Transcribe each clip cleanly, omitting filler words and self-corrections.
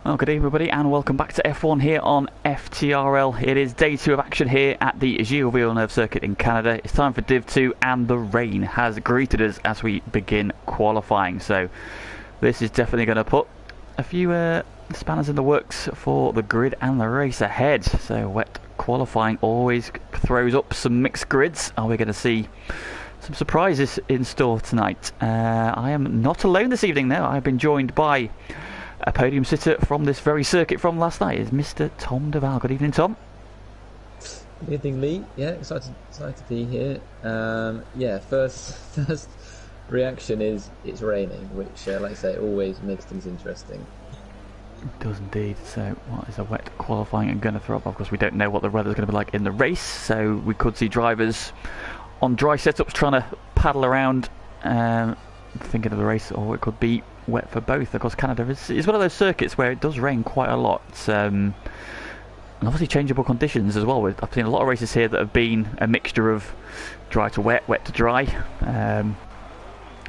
Well, good evening everybody and welcome back to F1 here on FTRL. It is day 2 of action here at the Gilles Villeneuve circuit in Canada. It's time for Div 2 and the rain has greeted us as we begin qualifying. So this is definitely going to put a few spanners in the works for the grid and the race ahead. So wet qualifying always throws up some mixed grids. Are we going to see some surprises in store tonight? I am not alone this evening though. I've been joined by a podium sitter from this very circuit from last night is Mr. Tom Duval. Good evening, Tom. Good evening, Lee. Yeah, excited to be here. Yeah, first reaction is it's raining, which, like I say, always makes things interesting. It does indeed. So, what is a wet qualifying going to throw up? Of course, we don't know what the weather's going to be like in the race, so we could see drivers on dry setups trying to paddle around, thinking of the race, or it could be wet for both. Of course, Canada is one of those circuits where it does rain quite a lot, and obviously changeable conditions as well. I've seen a lot of races here that have been a mixture of dry to wet, wet to dry,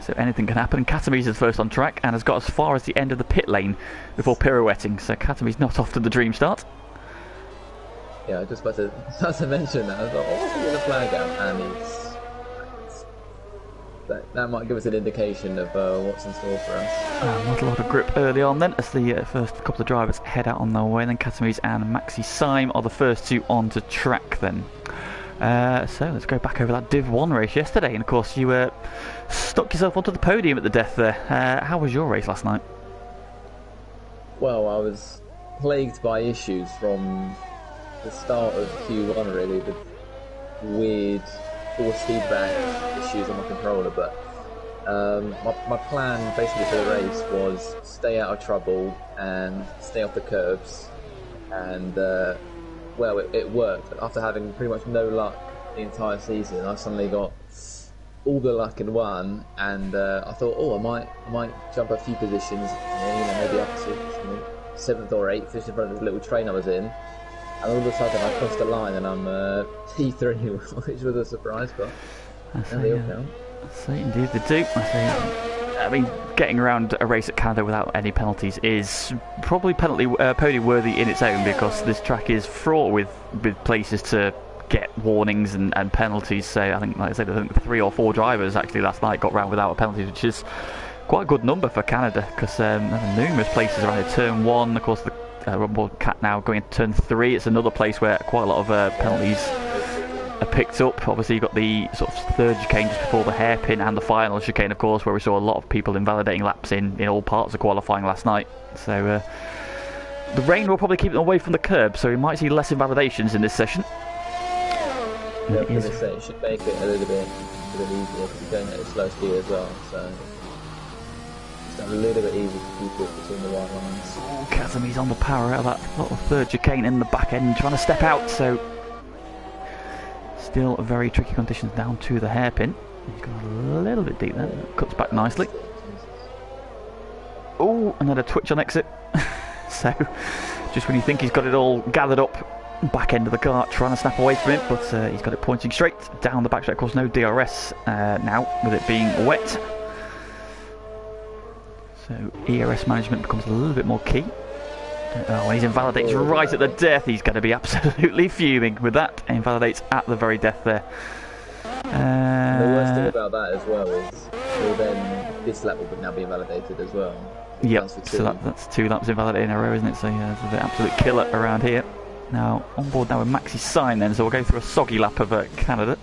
so anything can happen. Katami's is first on track and has got as far as the end of the pit lane before pirouetting, so Katami's not off to the dream start. Yeah, I was just about to mention that. I thought, oh, what's the flag out? And that might give us an indication of what's in store for us. Not a lot of grip early on then, as the first couple of drivers head out on their way. And then Katami's and Maxi Syme are the first two onto track then. So let's go back over that Div 1 race yesterday. And of course you stuck yourself onto the podium at the death there. How was your race last night? Well, I was plagued by issues from the start of Q1 really, with weird force feedback issues on my controller, but my plan basically for the race was stay out of trouble and stay off the curbs, and well, it worked. After having pretty much no luck the entire season, I suddenly got all the luck in one, and I thought, oh, I might jump a few positions, maybe up to 7th or 8th, just in front of the little train I was in. And all of a sudden I crossed the line and I'm P3, which was a surprise, but they all count. So indeed they do. I mean, getting around a race at Canada without any penalties is probably podium worthy in its own, because this track is fraught with places to get warnings and penalties. So I think, like I said, I think 3 or 4 drivers actually last night got round without a penalty, which is quite a good number for Canada, because there are numerous places around here. Turn 1, of course, the Cat now going into turn 3. It's another place where quite a lot of penalties are picked up. Obviously you've got the sort of third chicane just before the hairpin, and the final chicane, of course, where we saw a lot of people invalidating laps in all parts of qualifying last night. So the rain will probably keep them away from the curb, so we might see less invalidations in this session. Yeah, I was going to say, it should make it a little bit easier, because you're going at a slow speed as well, so a little bit easy to keep it between the white lines. Oh, Katami's on the power out of that little third chicane in the back end, trying to step out, so still very tricky conditions down to the hairpin. He's gone a little bit deep there, cuts back nicely. Oh, another twitch on exit. So just when you think he's got it all gathered up, back end of the car trying to snap away from it, but he's got it pointing straight down the backstretch. Of course, no DRS now with it being wet. So ERS management becomes a little bit more key. When he's invalidated right at the death, he's going to be absolutely fuming with that. Invalidates at the very death there. The worst thing about that as well is, well, then this lap will now be invalidated as well. Yep, so that's 2 laps invalidated in a row, isn't it? So yeah, it's the absolute killer around here. Now, on board now with Maxi Syme then, so we'll go through a soggy lap of Canada.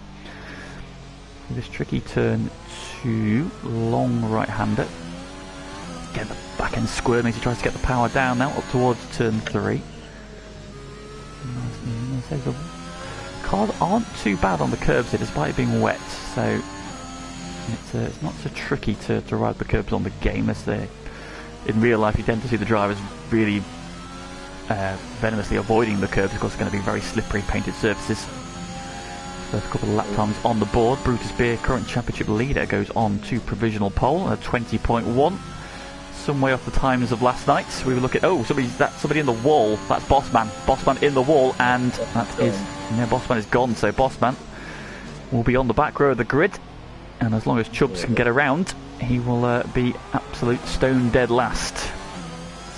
This tricky turn 2, long right-hander. Get the back end squirming as he tries to get the power down now, up towards turn 3. The cars aren't too bad on the curbs here, despite it being wet, so it's not so tricky to ride the curbs on the game, as in real life you tend to see the drivers really venomously avoiding the curbs, because it's going to be very slippery painted surfaces. First couple of lap times on the board. Brutus Beer, current championship leader, goes on to provisional pole at 20.1. Some way off the times of last night. We will look at, somebody in the wall. That's Bossman. Bossman in the wall, and Bossman is gone. So Bossman will be on the back row of the grid, and as long as Chubbs can get around, he will be absolute stone dead last.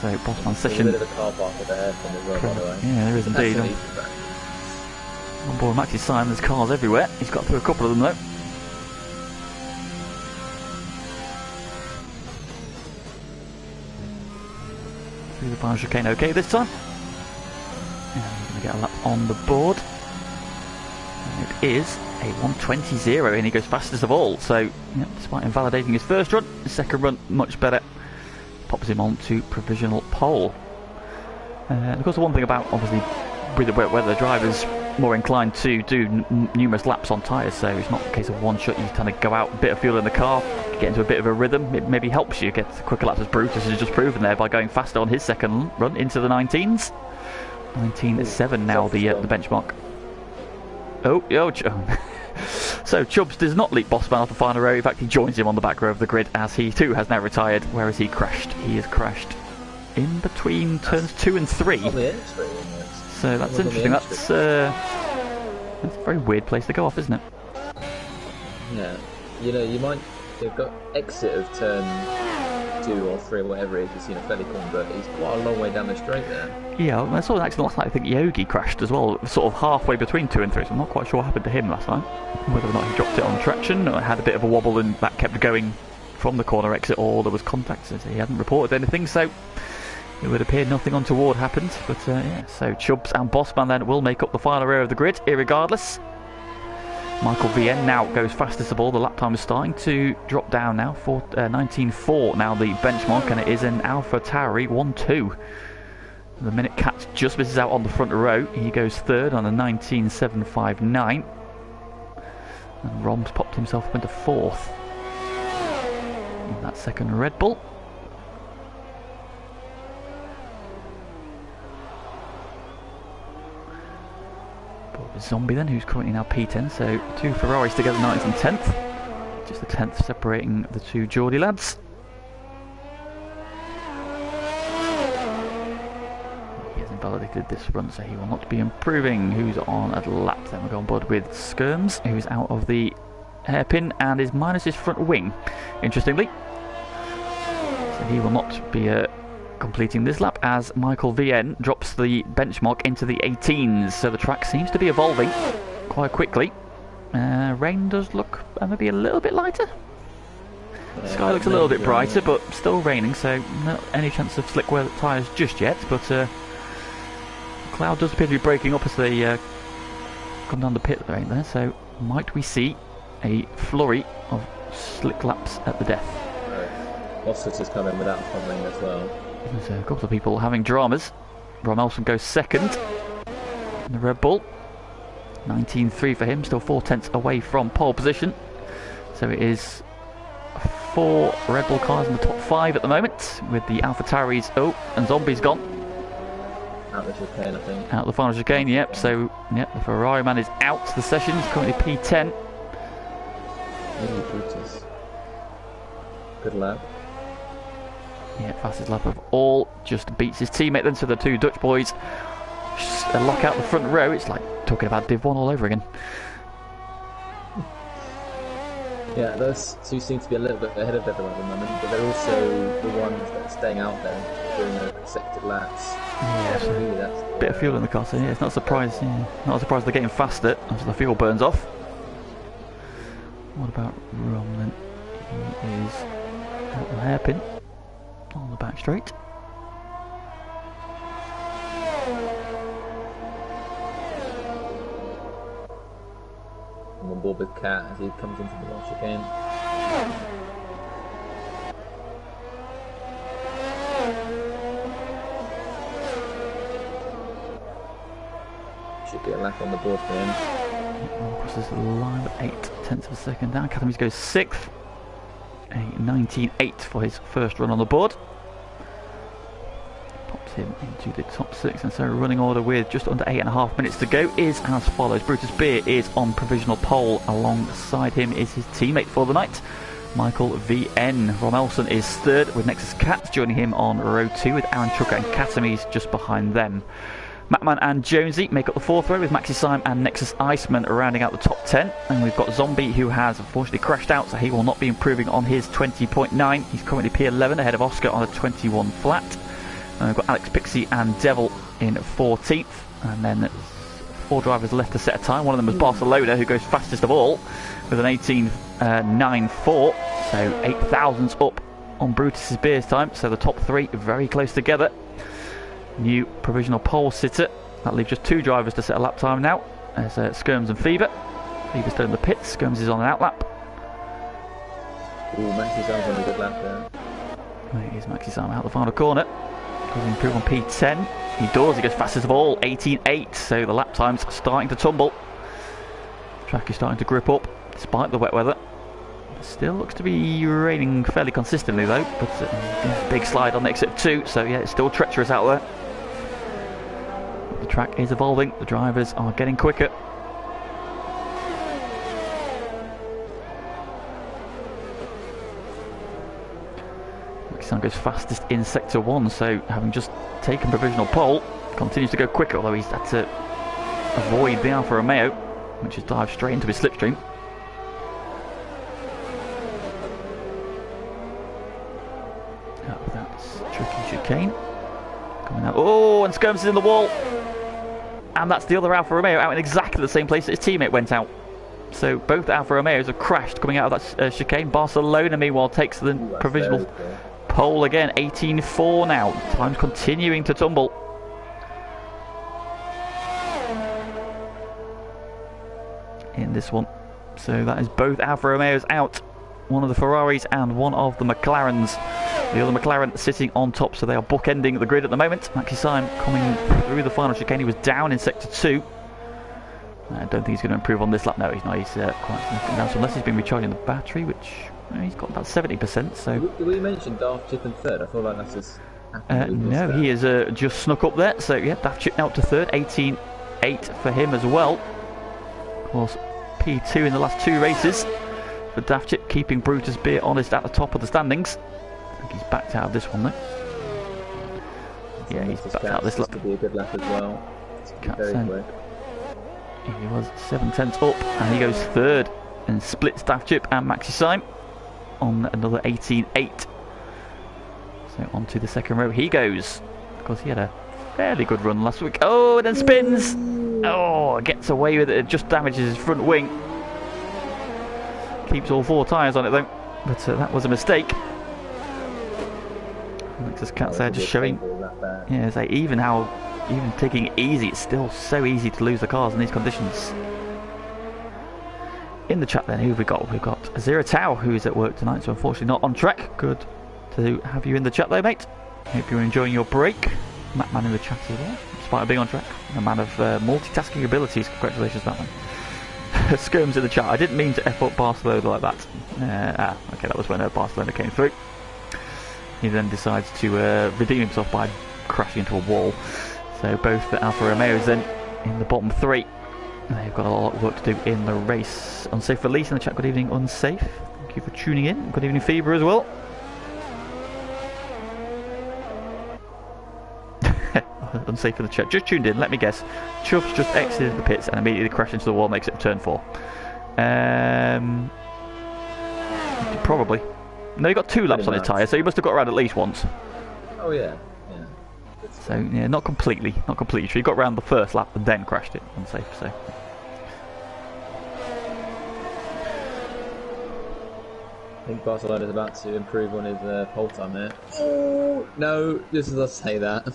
So Bossman There's session. a bit of a car park at the hairpin as well, by the way. Yeah, there is indeed. That's an easy track. On board Maxi Simon, there's cars everywhere. He's got through a couple of them though. Through the final chicane okay this time. And we're going to get a lap on the board. And it is a 1:20.0 and he goes fastest of all. So, yeah, despite invalidating his first run, his second run much better. Pops him on to provisional pole. Of course, the one thing about, obviously, whether the driver's more inclined to do numerous laps on tyres, so it's not a case of one shot. You kind of go out, a bit of fuel in the car, get into a bit of a rhythm. It maybe helps you get quicker laps, as Brutus has just proven there by going faster on his second run into the 19s. 19.7 now the benchmark. So Chubbs does not leap Bossman off the final row. In fact, he joins him on the back row of the grid as he too has now retired. Where has he crashed? He has crashed in between turns 2 and 3. So that's interesting. That's a very weird place to go off, isn't it? Yeah. You know, they've got exit of turn 2 or 3 or whatever it is, fairly common, but he's quite a long way down the straight there. Yeah, I saw an accident last night. I think Yogi crashed as well, sort of halfway between 2 and 3, so I'm not quite sure what happened to him last night. Whether or not he dropped it on traction, or had a bit of a wobble and that kept going from the corner exit, or there was contact, so he hadn't reported anything, so it would appear nothing untoward happened. But yeah, so Chubbs and Bossman then will make up the final row of the grid, irregardless. Michael VN now goes fastest of all. The lap time is starting to drop down now. 19.4 now the benchmark, and it is an Alpha Tauri 1.2. The minute Cat just misses out on the front row. He goes third on a 19.759. And Rom's popped himself up into fourth in that second Red Bull. Zombie then, who's currently now P10, so 2 Ferraris together, 9th and 10th. Just the 10th separating the 2 Geordie lads. He has invalidated this run, so he will not be improving. Who's on at lap then? We'll go on board with Skirms, who's out of the hairpin and is minus his front wing, interestingly. So he will not be completing this lap as Michael VN drops the benchmark into the 18s. So the track seems to be evolving quite quickly. Rain does look maybe a little bit lighter. Sky looks a little bit brighter, but still raining, so not any chance of slick weather tyres just yet. But cloud does appear to be breaking up as they come down the pit lane there, so might we see a flurry of slick laps at the death. Assetto's come in without front wing as well. There's a couple of people having dramas. Ron Elson goes second in the Red Bull. 19.3 for him, still 4/10 away from pole position. So it is 4 Red Bull cars in the top 5 at the moment, with the Alpha Tauris, and Zombie's gone. Out the chicane, I think. Out the final chicane, yep. So, yep, the Ferrari man is out the session. He's currently P10. Maybe Brutus. Good lap. Yeah, fastest lap of all. Just beats his teammate then, so the 2 Dutch boys lock out the front row. It's like talking about Div 1 all over again. Yeah, those 2 seem to be a little bit ahead of everyone at the moment, but they're also the ones that are staying out there doing the consecutive laps. Yeah, so really that's a bit of fuel in the car, so yeah, it's not a surprise. Yeah, not a surprise they're getting faster as the fuel burns off. What about Rom then? He is at the hairpin on the back straight. I'm on board with Cat as he comes into the last chicane. Should be a lap on the board for him. Crosses the line with 8/10 of a second down. Academies goes 6th. A 19.8 for his first run on the board. Pops him into the top 6, and so running order with just under 8.5 minutes to go is as follows. Brutus Beer is on provisional pole. Alongside him is his teammate for the night, Michael VN. Romelson is third with Nexus Cats joining him on row 2 with Aaron Chucker and Catamies just behind them. Macman and Jonesy make up the 4th row with Maxi Syme and Nexus Iceman rounding out the top 10. And we've got Zombie, who has unfortunately crashed out, so he will not be improving on his 20.9. He's currently P11 ahead of Oscar on a 21 flat. We've got Alex Pixie and Devil in 14th, and then 4 drivers left to set a time. One of them was Barcelona, who goes fastest of all with an 18.94, so 8 thousandths up on Brutus's Beers time. So the top 3 very close together. New provisional pole sitter. That leaves just 2 drivers to set a lap time now. There's Skirms and Fever. Fever's still in the pits. Skirms is on an outlap. Ooh, Maxi Simon's on a good lap there. Here's Maxi Simon out the final corner. Does he improve on P10? He does. He goes fastest of all, 18.8. So the lap time's starting to tumble. Track is starting to grip up despite the wet weather. Still looks to be raining fairly consistently though, but big slide on the exit 2, so yeah, it's still treacherous out there. The track is evolving, the drivers are getting quicker. Maxime goes fastest in sector 1, so having just taken provisional pole, continues to go quicker, although he's had to avoid the Alfa Romeo, which has dived straight into his slipstream. Tricky chicane coming out. Oh, and Skirms is in the wall, and that's the other Alfa Romeo out in exactly the same place that his teammate went out. So both Alfa Romeos have crashed coming out of that chicane. Barcelona meanwhile takes the provisional pole again, 18.4 now. Time's continuing to tumble. In this one, so that is both Alfa Romeos out, one of the Ferraris and one of the McLarens. The other McLaren sitting on top, so they are bookending the grid at the moment. Maxi Simon coming through the final chicane. He was down in sector 2. I don't think he's going to improve on this lap. No, he's not. He's quite significant down, so unless he's been recharging the battery, which he's got about 70%. So did we mention Daft Chip in 3rd? I thought like that's just no, he is just snuck up there. So yeah, Daft Chip now up to 3rd, 18.8 for him as well. Of course, P2 in the last 2 races for Daft Chip, keeping Brutus Beer honest at the top of the standings. I think he's backed out of this one though. Yeah, he's backed out of this lap. Could be a good lap as well. Very quick. He was 7 tenths up, and he goes 3rd and splits Daft Chip and Maxi Simon on another 18.8. So onto the second row he goes, because he had a fairly good run last week. Oh, and then spins. Oh, gets away with it. Just damages his front wing. Keeps all 4 tyres on it though, but that was a mistake. Alex's cat's there just showing. Yeah, it's like even taking it easy, it's still so easy to lose the cars in these conditions. In the chat then, who have we got? We've got Zero Tau, who's at work tonight, so unfortunately not on track. Good to have you in the chat though, mate. Hope you're enjoying your break. Mattman in the chat as well, despite being on track. A man of multitasking abilities. Congratulations, Mattman. Skirms in the chat. I didn't mean to F up Barcelona like that. Okay, that was when Barcelona came through. He then decides to redeem himself by crashing into a wall. So both the Alfa Romeos then in the bottom 3. They've got a lot of work to do in the race. Unsafe release in the chat. Good evening, Unsafe. Thank you for tuning in. Good evening, Fever as well. Unsafe in the chat. Just tuned in. Let me guess. Chuff's just exited the pits and immediately crashed into the wall. Makes it turn 4. Probably. No, he got 2 laps on his tyre, so he must have got around at least once. Oh yeah. So yeah, not completely true. He got around the first lap and then crashed it. Unsafe. So. I think Barcelona's about to improve on his pole time there. Oh no! Just as I say that.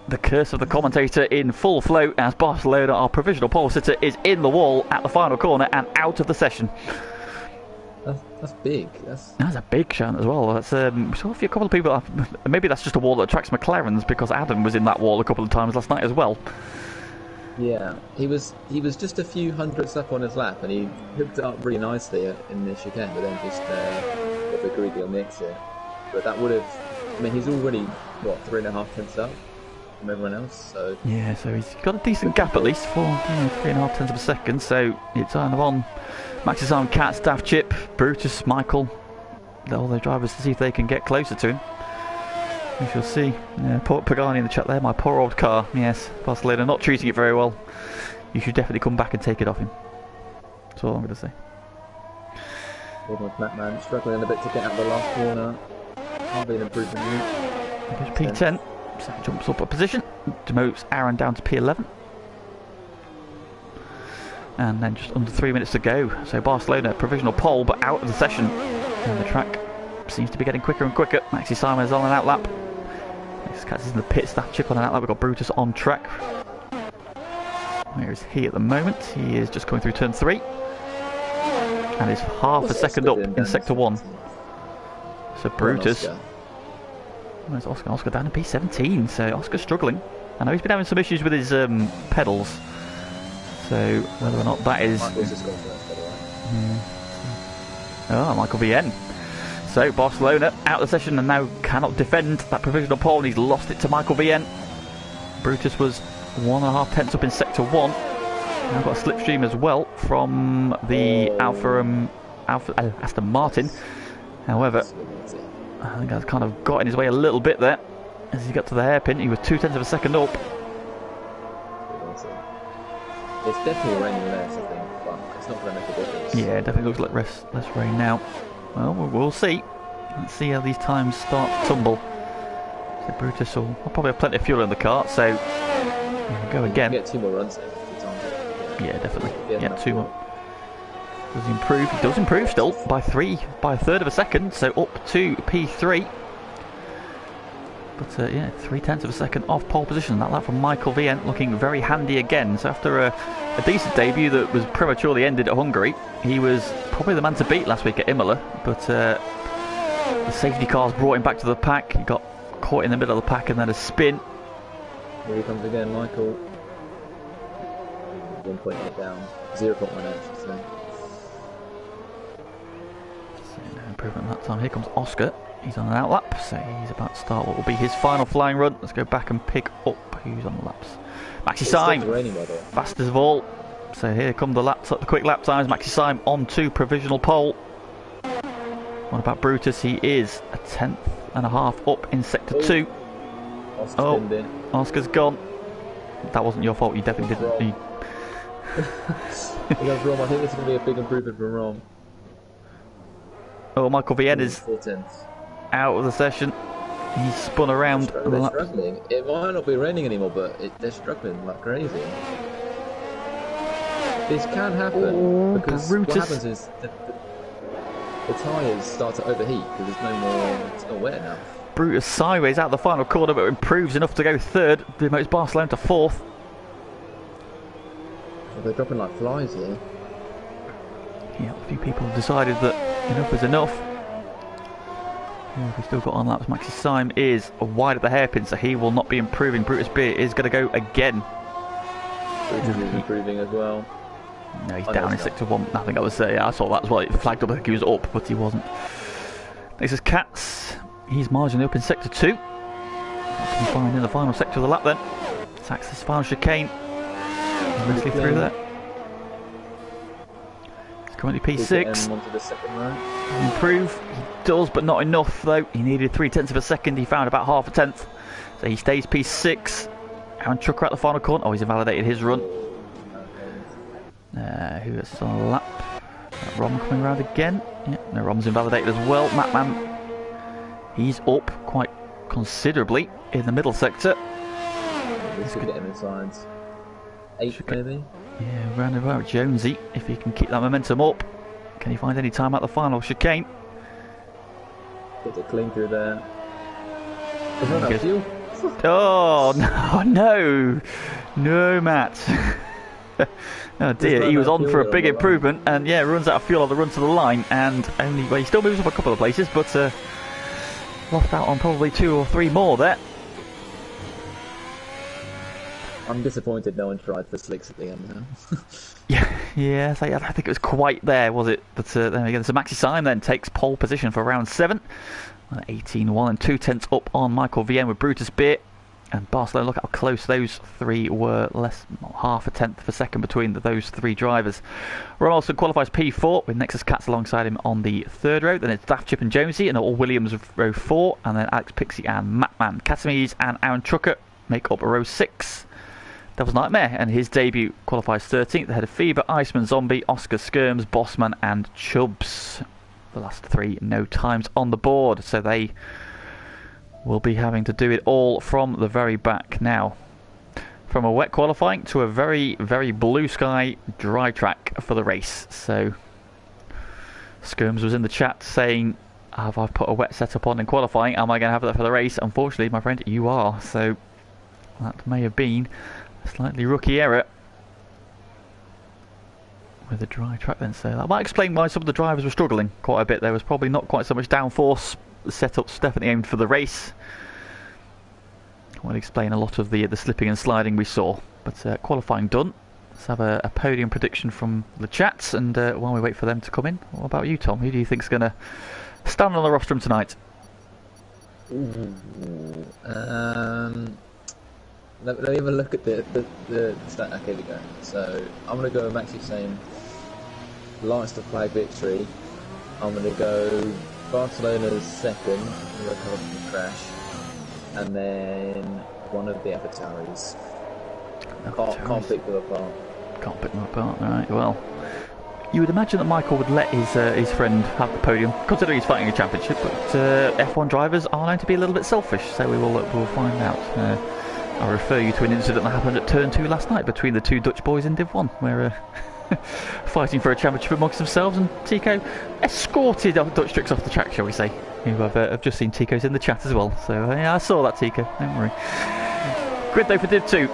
The curse of the commentator in full flow as Barcelona, our provisional pole sitter, is in the wall at the final corner and out of the session. That's big. That's a big chant as well. That's saw a couple of people. Maybe that's just a wall that attracts McLarens, because Adam was in that wall a couple of times last night as well. Yeah, he was just a few hundredths up on his lap, and he hooked it up really nicely in the chicane, but then just got a bit greedy on the exit. But that would have. I mean, he's already what 3.5 tenths up from everyone else. So yeah, so he's got a decent gap at least for 3.5 tenths of a second. So it's kind of on Maxi Simon, Cat, Daft Chip, Brutus, Michael, all their drivers to see if they can get closer to him. We shall see. Poor Pagani in the chat there. My poor old car. Yes, Barcelona not treating it very well. You should definitely come back and take it off him. That's all I'm going to say. Even with Mattman struggling a bit to get out the last corner. Can't be an improvement. There's P10. So jumps up a position, demotes Aaron down to P11. And then just under 3 minutes to go. So Barcelona, provisional pole, but out of the session. And the track seems to be getting quicker and quicker. Maxi Simon is on an outlap. This catch is in the pit, staff chip on an outlap. We've got Brutus on track. Where is he at the moment? He is just coming through turn 3. And is half a second up in sector 1. So Brutus. Where's Oscar? Oscar down in P17. So Oscar's struggling. I know he's been having some issues with his pedals. So whether or not that is... Oh, Michael VN. So Barcelona out of the session and now cannot defend that provisional pole, and he's lost it to Michael VN. Brutus was 1.5 tenths up in sector 1. Now got a slipstream as well from the Aston Martin. However, I think that's kind of got in his way a little bit there as he got to the hairpin. He was 0.2 of a second up. It's definitely raining less, I think, but it's not going to make a difference. Yeah, it definitely looks like less rain now. Well, we'll see. Let's see how these times start to tumble. So Brutus will probably have plenty of fuel in the car, so here we go again. Get 2 more runs in. Yeah, definitely. Yeah, 2 more. Does he improve? He does improve still by a third of a second, so up to P3. But yeah, 0.3 of a second off pole position. That lap from Michael VN looking very handy again. So after a decent debut that was prematurely ended at Hungary, he was probably the man to beat last week at Imola. But the safety cars brought him back to the pack. He got caught in the middle of the pack and then a spin. Here he comes again, Michael. 1.8 down, 0.1 actually. So no improvement that time. Here comes Oscar. He's on an outlap, so he's about to start what will be his final flying run. Let's go back and pick up who's on the laps. Maxi Syme, fastest of all. So here come the quick lap times. Maxi Syme on to provisional pole. What about Brutus? He is 1.5 up in sector 2. Oscar's gone. That wasn't your fault. You definitely didn't. I think this is going to be a big improvement from Rom. Oh, Michael VN is out of the session. He's spun around. They're struggling. It might not be raining anymore, but they're struggling like crazy. This can happen because Brutus. what happens is the tyres start to overheat because there's no more. It's not wet enough. Brutus sideways out the final corner, but improves enough to go third. Demotes Barcelona to 4th. Well, they're dropping like flies here. Yeah, a few people have decided that enough is enough. We've still got on laps. Maxi Syme is wide at the hairpin, so he will not be improving. Brutus Beer is going to go again. Brutus is improving as well. No, he's down in sector 1. I think I was saying, I saw that as well. It flagged up, I think he was up, but he wasn't. Next is Katz. He's marginally up in sector 2. What can he find in the final sector of the lap then? Attacks this final chicane. Nicely through there. Currently P6. Improve. He does, but not enough though. He needed 0.3 of a second. He found about half a tenth. So he stays P6. Aaron Chucker at the final corner. Oh, he's invalidated his run. Who is on the lap? Rom coming around again. Yeah, no, Rom's invalidated as well. Matman. He's up quite considerably in the middle sector. This could get him inside 8 maybe. Yeah, round about Jonesy, if he can keep that momentum up. Can he find any time at the final chicane? Gets a clean through there. Oh, no, Matt. Oh dear, he was on for a big improvement, and yeah, runs out of fuel on the run to the line, and he still moves up a couple of places, but lost out on probably 2 or 3 more there. I'm disappointed no one tried for slicks at the end now. Yeah, I don't think it was quite there, was it? But then again, so Maxi Syme then takes pole position for round 7. 18-1 and 0.2 up on Michael VN with Brutus Beer. And Barcelona, look how close those 3 were, less half a tenth of a second between those 3 drivers. Ronaldson qualifies P4 with Nexus Katz alongside him on the 3rd row. Then it's Daft Chip and Jonesy and all Williams row 4. And then Alex Pixie and Matman. Catamese and Aaron Trucker make up row 6. Devil's Nightmare and his debut qualifies 13th ahead of Fever, Iceman, Zombie, Oscar Skirms, Bossman and Chubbs. The last 3 no times on the board, so they will be having to do it all from the very back now. From a wet qualifying to a very, very blue sky dry track for the race. So Skirms was in the chat saying, have I put a wet setup on in qualifying? Am I going to have that for the race? Unfortunately, my friend, you are. So that may have been a slightly rookie error with a dry track then. So that might explain why some of the drivers were struggling quite a bit. There was probably not quite so much downforce. The setup's definitely aimed for the race. Will explain a lot of the slipping and sliding we saw. But qualifying done. Let's have a podium prediction from the chats, and while we wait for them to come in, what about you, Tom? Who do you think's going to stand on the rostrum tonight? Let me have a look at the stat. Okay, here we go. So I'm going to go with Maxi saying lights to flag victory. I'm going to go Barcelona's second, recover from the crash, and then one of the avatars. Can't pick them apart. Can't pick them apart. All right. Well, you would imagine that Michael would let his friend have the podium, considering he's fighting a championship. But F1 drivers are known to be a little bit selfish, so we'll find out. I'll refer you to an incident that happened at Turn 2 last night between the two Dutch boys in Div 1, where fighting for a championship amongst themselves, and Tico escorted Dutch tricks off the track, shall we say. I've just seen Tico's in the chat as well, so yeah, I saw that, Tico, don't worry. Grid though for Div 2,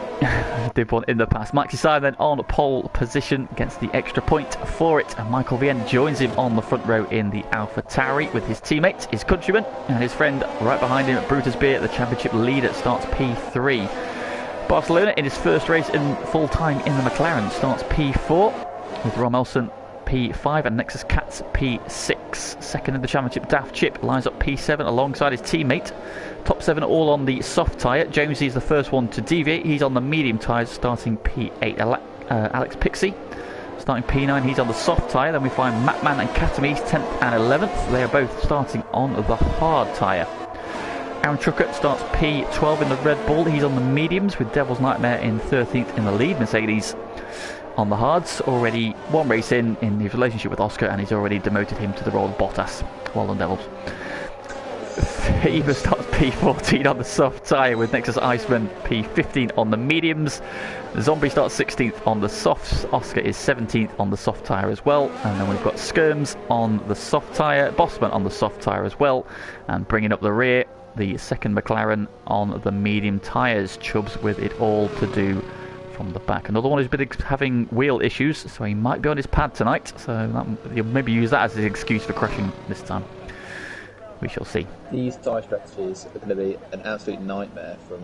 Div 1 in the past. Maxi Simon then on pole position, gets the extra point for it, and Michael Vienne joins him on the front row in the AlphaTauri with his teammate, his countryman, and his friend right behind him, Brutus Beer, the championship leader, starts P3. Barcelona in his first race in full time in the McLaren starts P4 with Rom Elson P5 and Nexus Katz P6. Second in the championship, Daft Chip lines up P7 alongside his teammate. Top 7 all on the soft tyre. Jonesy is the first one to deviate. He's on the medium tyres starting P8. Alex Pixie starting P9. He's on the soft tyre. Then we find Matman and Katamis 10th and 11th. They are both starting on the hard tyre. Aaron Truckett starts P12 in the Red Bull. He's on the mediums with Devil's Nightmare in 13th in the lead. Mercedes on the hards. Already one race in his relationship with Oscar, and he's already demoted him to the role of Bottas. Well done, Devils. Eva starts P14 on the soft tyre with Nexus Iceman P15 on the mediums. Zombie starts 16th on the softs. Oscar is 17th on the soft tyre as well. And then we've got Skirms on the soft tyre. Bossman on the soft tyre as well. And bringing up the rear, the second McLaren on the medium tyres. Chubbs with it all to do from the back. Another one who's been having wheel issues, so he might be on his pad tonight. So you'll maybe use that as his excuse for crashing this time. We shall see. These tyre strategies are going to be an absolute nightmare from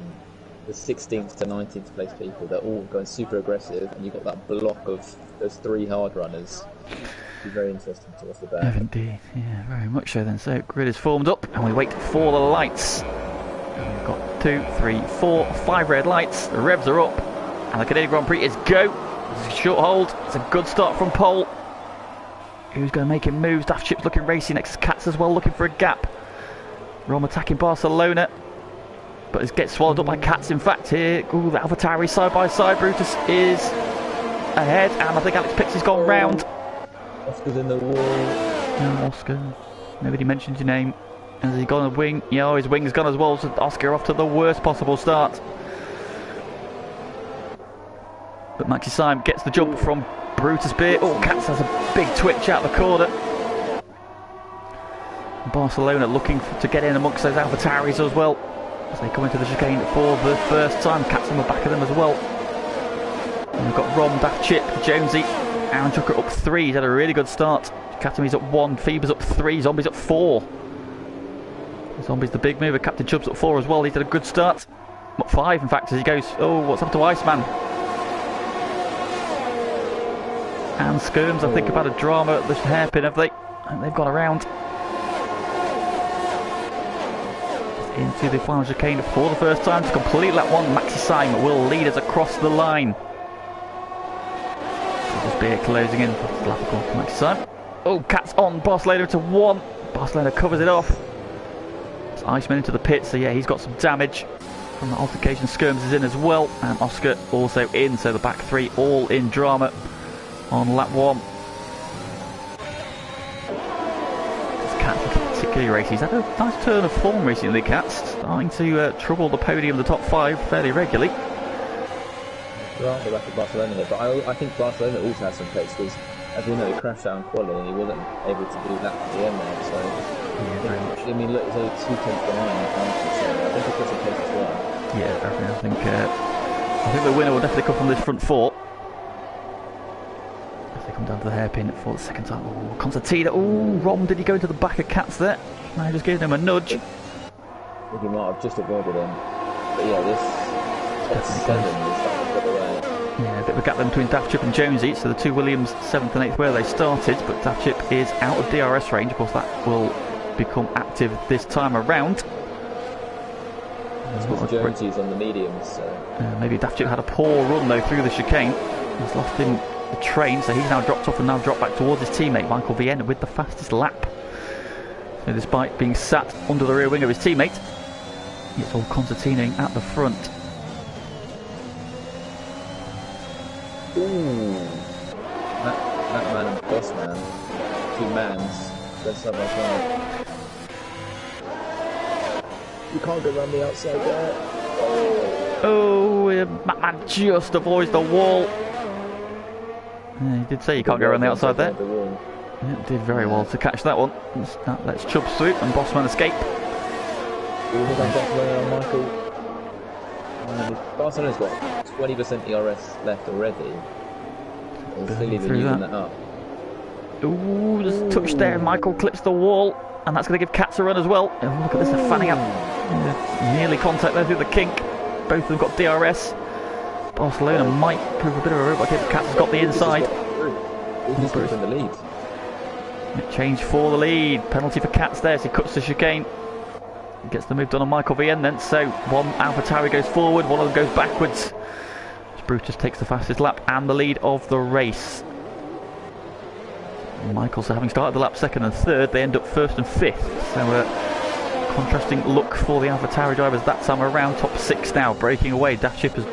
the 16th to 19th place people. They're all going super aggressive, and you've got that block of those 3 hard runners. It'll be very interesting to watch the back. Indeed, yeah, very much so then. So grid is formed up, and we wait for the lights. And we've got 2, 3, 4, 5 red lights. The revs are up, and the Canadian Grand Prix is go. It's a short hold. It's a good start from pole. Who's going to make him move? Daft Chip's looking racy next to Katz as well, looking for a gap. Rom attacking Barcelona, but it gets swallowed up by Katz. In fact, here, the AlphaTauri side by side. Brutus is ahead, and I think Alex Pixie's gone round. Oscar's in the wall. No, Oscar. Nobody mentioned your name. Has he gone a wing? Yeah, his wing's gone as well. So Oscar off to the worst possible start. But Maxi Simon gets the jump from Brutus Beer. Oh, Katz has a big twitch out the corner. Barcelona looking to get in amongst those AlphaTauris as well as they come into the chicane for the first time. Katz on the back of them as well. And we've got Rom, Daft Chip, Jonesy, Aaron Chucker up 3. He's had a really good start. Katami's up 1, Phoebe's up 3, Zombie's up 4. Zombie's the big mover. Captain Chubb's up 4 as well. He's had a good start. Up 5 in fact as he goes. Oh, what's happened to Iceman? And Skirms, I think, about a drama at the hairpin, have they? And they've gone around into the final chicane for the first time to complete lap 1. Maxi Simon will lead us across the line. Just Beer closing in. Maxi Simon. Oh, Katz on Barcelona to 1. Barcelona covers it off. It's Iceman into the pit, so yeah, he's got some damage from the altercation. Skirms is in as well, and Oscar also in, so the back 3 all in drama on lap 1. Katz particularly racy. He's had a nice turn of form recently, Cats, starting to trouble the podium, the top 5 fairly regularly. There aren't the back of Barcelona here, but I think Barcelona also has some pace because, as we know, he crashed out in quali and he wasn't able to do that at the end there. So, yeah, very much. I mean, look, he's only 2 tenths behind. So I think he's got some pace as well. Yeah, definitely. I think the winner will definitely come from this front 4. As they come down to the hairpin for the second time. Oh, Concertina. Oh, Rom, did he go into the back of Cats there? I just gave him a nudge. I think he might have just avoided him. But yeah, this top 7 is starting to get away. Yeah, a bit of a gap then between Daft Chip and Jonesy, so the 2 Williams 7th and 8th where they started, but Daft Chip is out of DRS range. Of course, that will become active this time around. Because Jonesy's on the mediums, so... maybe Daft Chip had a poor run though through the chicane. He's lost in the train, so he's now dropped off and now dropped back towards his teammate Michael Vienna with the fastest lap. So despite being sat under the rear wing of his teammate, it's all concertinaing at the front. Ooh, that man and boss man, 2 mans, they're side by side. You can't go around the outside there. Oh, Batman just avoids the wall. Yeah, he did say you can't go around the outside there. Yeah, did very well to catch that one. That lets Chubbs through and Bossman escape. Barcelona's got 20% ERS left already. Clearly they're using that up. Ooh, just a touch there. Michael clips the wall, and that's going to give Cats a run as well. Oh, look at this, they're fanning out. Nearly contact there through the kink. Both of them got DRS. Barcelona might prove a bit of a robot here, but Cats has got the inside. He's in the lead. Change for the lead. Penalty for Cats there as he cuts the chicane. Gets the move done on Michael Vien then. So one AlphaTauri goes forward, one of them goes backwards. Brutus takes the fastest lap and the lead of the race. Michael's having started the lap 2nd and 3rd, they end up 1st and 5th. So contrasting look for the AlphaTauri drivers that time around. Top 6 now, breaking away. Daft Chip has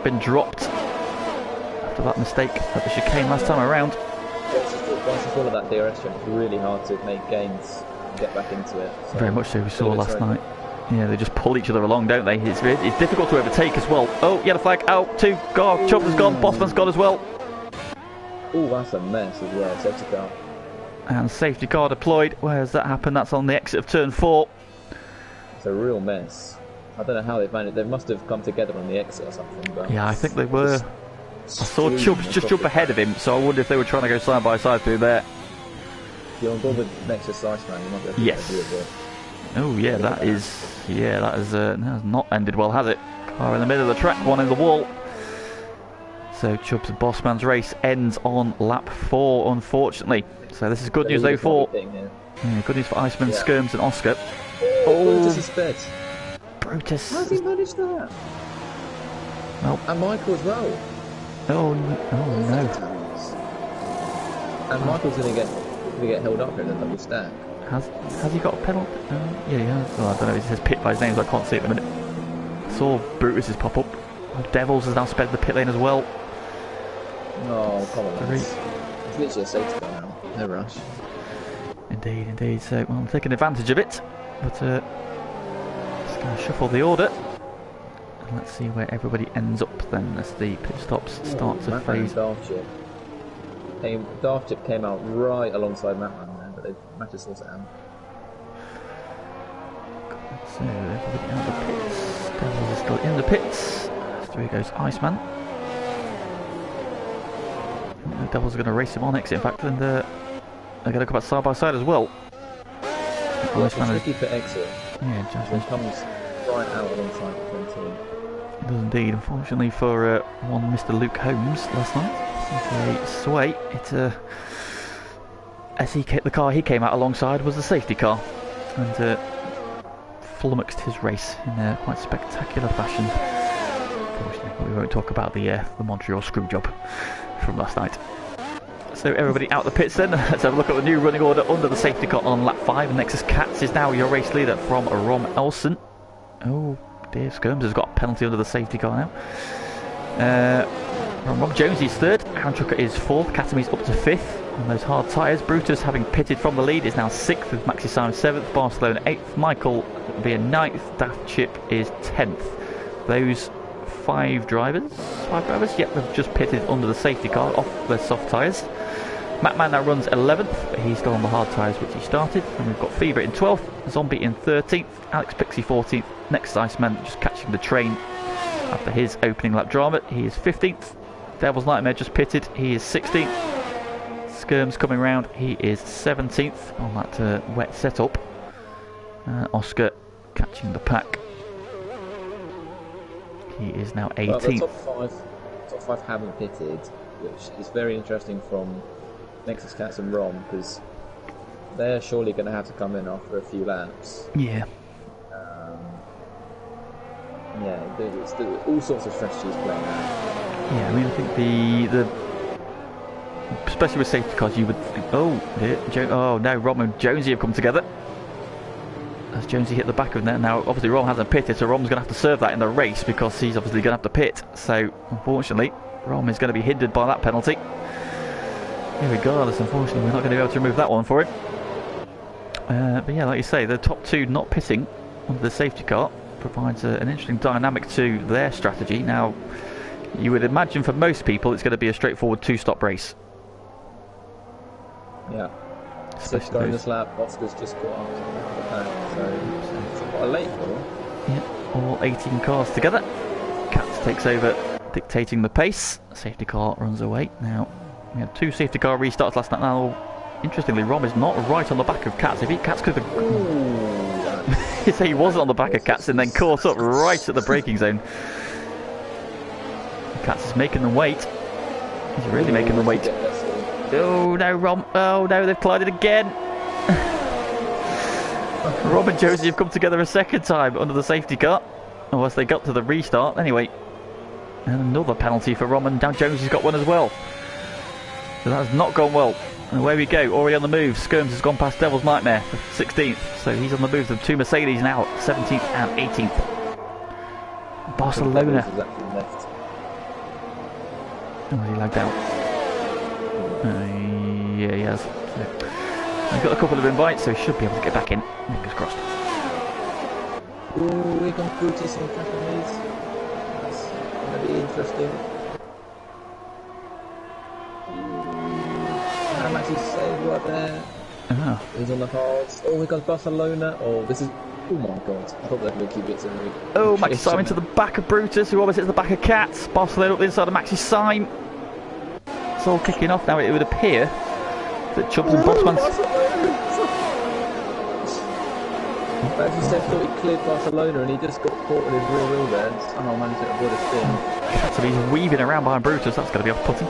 been dropped after that mistake at the chicane last time around. Once you follow that DRS jump, it's really hard to make gains and get back into it. So very much so, we saw last night. Yeah, they just pull each other along, don't they? It's difficult to overtake as well. Oh, yellow flag out, 2, Chubbs has gone, Bossman's gone as well. Oh, that's a mess as well, safety car. And safety car deployed. Where has that happened? That's on the exit of turn 4. It's a real mess. I don't know how they've managed. They must have come together on the exit or something. But yeah, I think they were. I saw Chubbs just jump ahead of him, so I wonder if they were trying to go side by side through there. You're on board with Nexus Iceman, you might be able to yes. do it. Oh yeah, that has not ended well, has it? Car in the middle of the track, one in the wall. So Chubbs and Bossman's race ends on lap 4, unfortunately. So this is good news though for good news for Iceman, Skirms and Oscar. Oh, Brutus is sped. Brutus. How's he managed that? Well, and Michael as well. Oh no. And Michael's going to get held up here in the double stack. Has he got a penalty? Yeah, he has. Well, I don't know if it says pit by his name, so I can't see it in a minute. I saw Brutus's pop up. Devils has now sped the pit lane as well. Oh, come on. It's literally a safety car now. No rush. Indeed. So, well, I'm taking advantage of it. But, just going to shuffle the order. And let's see where everybody ends up then as the pit stops start to phase. Daft Chip came out right alongside Matman there, but they managed to sort it out. So, everybody out of the pits. Devils is still in the pits. Through goes Iceman. The Devils are going to race him on exit, in fact, and they're going to come back side by side as well. Iceman is tricky for exit. Yeah, Jasmine comes right out alongside the 20. It does indeed. Unfortunately for one Mr. Luke Holmes last night. Okay, Sway. The car he came out alongside was the safety car, and flummoxed his race in a quite spectacular fashion. Unfortunately, we won't talk about the Montreal screw job from last night. So everybody out the pits then. Let's have a look at the new running order under the safety car on lap 5. Nexus Cats is now your race leader from Rom Elson. Oh, Dave Skirms has got a penalty under the safety car now. Rob Jonesy's third. Aaron Trucker is fourth. Catamese up to fifth on those hard tyres. Brutus, having pitted from the lead, is now sixth with Maxi Simon seventh. Barcelona eighth. Michael via ninth. Daft Chip is 10th. Those five drivers, yep, they've just pitted under the safety car off their soft tyres. Matt Mann now runs 11th, but he's gone on the hard tyres which he started. And we've got Fever in 12th, Zombie in 13th, Alex Pixie 14th, next Iceman just catching the train after his opening lap drama. He is 15th. Devil's Nightmare just pitted, he is 16th. Skirm's coming round, he is 17th on that wet setup. Oscar catching the pack. He is now 18th. Well, the top five haven't pitted, which is very interesting from Nexus Cats and Rom, because they're surely going to have to come in after a few laps. Yeah. There's all sorts of strategies playing out. Yeah, I mean, I think the especially with safety cars, you would think, oh no, Rom and Jonesy have come together. As Jonesy hit the back of there. Now, obviously, Rom hasn't pitted, so Rom's going to have to serve that in the race because he's obviously going to have to pit. So, unfortunately, Rom is going to be hindered by that penalty. Regardless, unfortunately, we're not going to be able to remove that one for him. But yeah, like you say, the top two not pitting under the safety car provides an interesting dynamic to their strategy. Now, you would imagine for most people it's going to be a straightforward two-stop race. Yeah. Sixth on this lap, Oscar's just got on the pack, so it's quite a late call. Yeah, all 18 cars together. Cats takes over, dictating the pace. Safety car runs away. Now, we had two safety car restarts last night. Now, interestingly, Rom is not right on the back of Cats. If Cats could have... You say he wasn't on the back of Cats and then caught up right at the braking zone. Cats is making them wait. He's really making them wait. Oh no, Rom. Oh no, they've collided again. Rom and Josie have come together a second time under the safety car. Unless they got to the restart. Anyway, and another penalty for Rom, and now Josie's got one as well. So that has not gone well. And away we go, already on the move. Skirms has gone past Devil's Nightmare for 16th. So he's on the move with two Mercedes now, 17th and 18th. Barcelona. Oh, he lagged out. Yeah, he has. So, he's got a couple of invites, so he should be able to get back in. Fingers crossed. Ooh, we can put this in Japanese. That's going to be interesting. I'm actually saved right there. Oh. He's on the hards. Oh, we got Barcelona. Oh, this is... Oh my god. I thought they were going to keep it to me. Oh, Maxi Simon to the back of Brutus, who always hits the back of Cats. Barcelona up the inside of Maxi Simon. It's all kicking off now. It would appear that Chubbs and Bossman's... As you said, thought he cleared Barcelona and he just got caught with his rear wheel there and somehow managed to avoid a spin. So he's weaving around behind Brutus. That's going to be off-putting.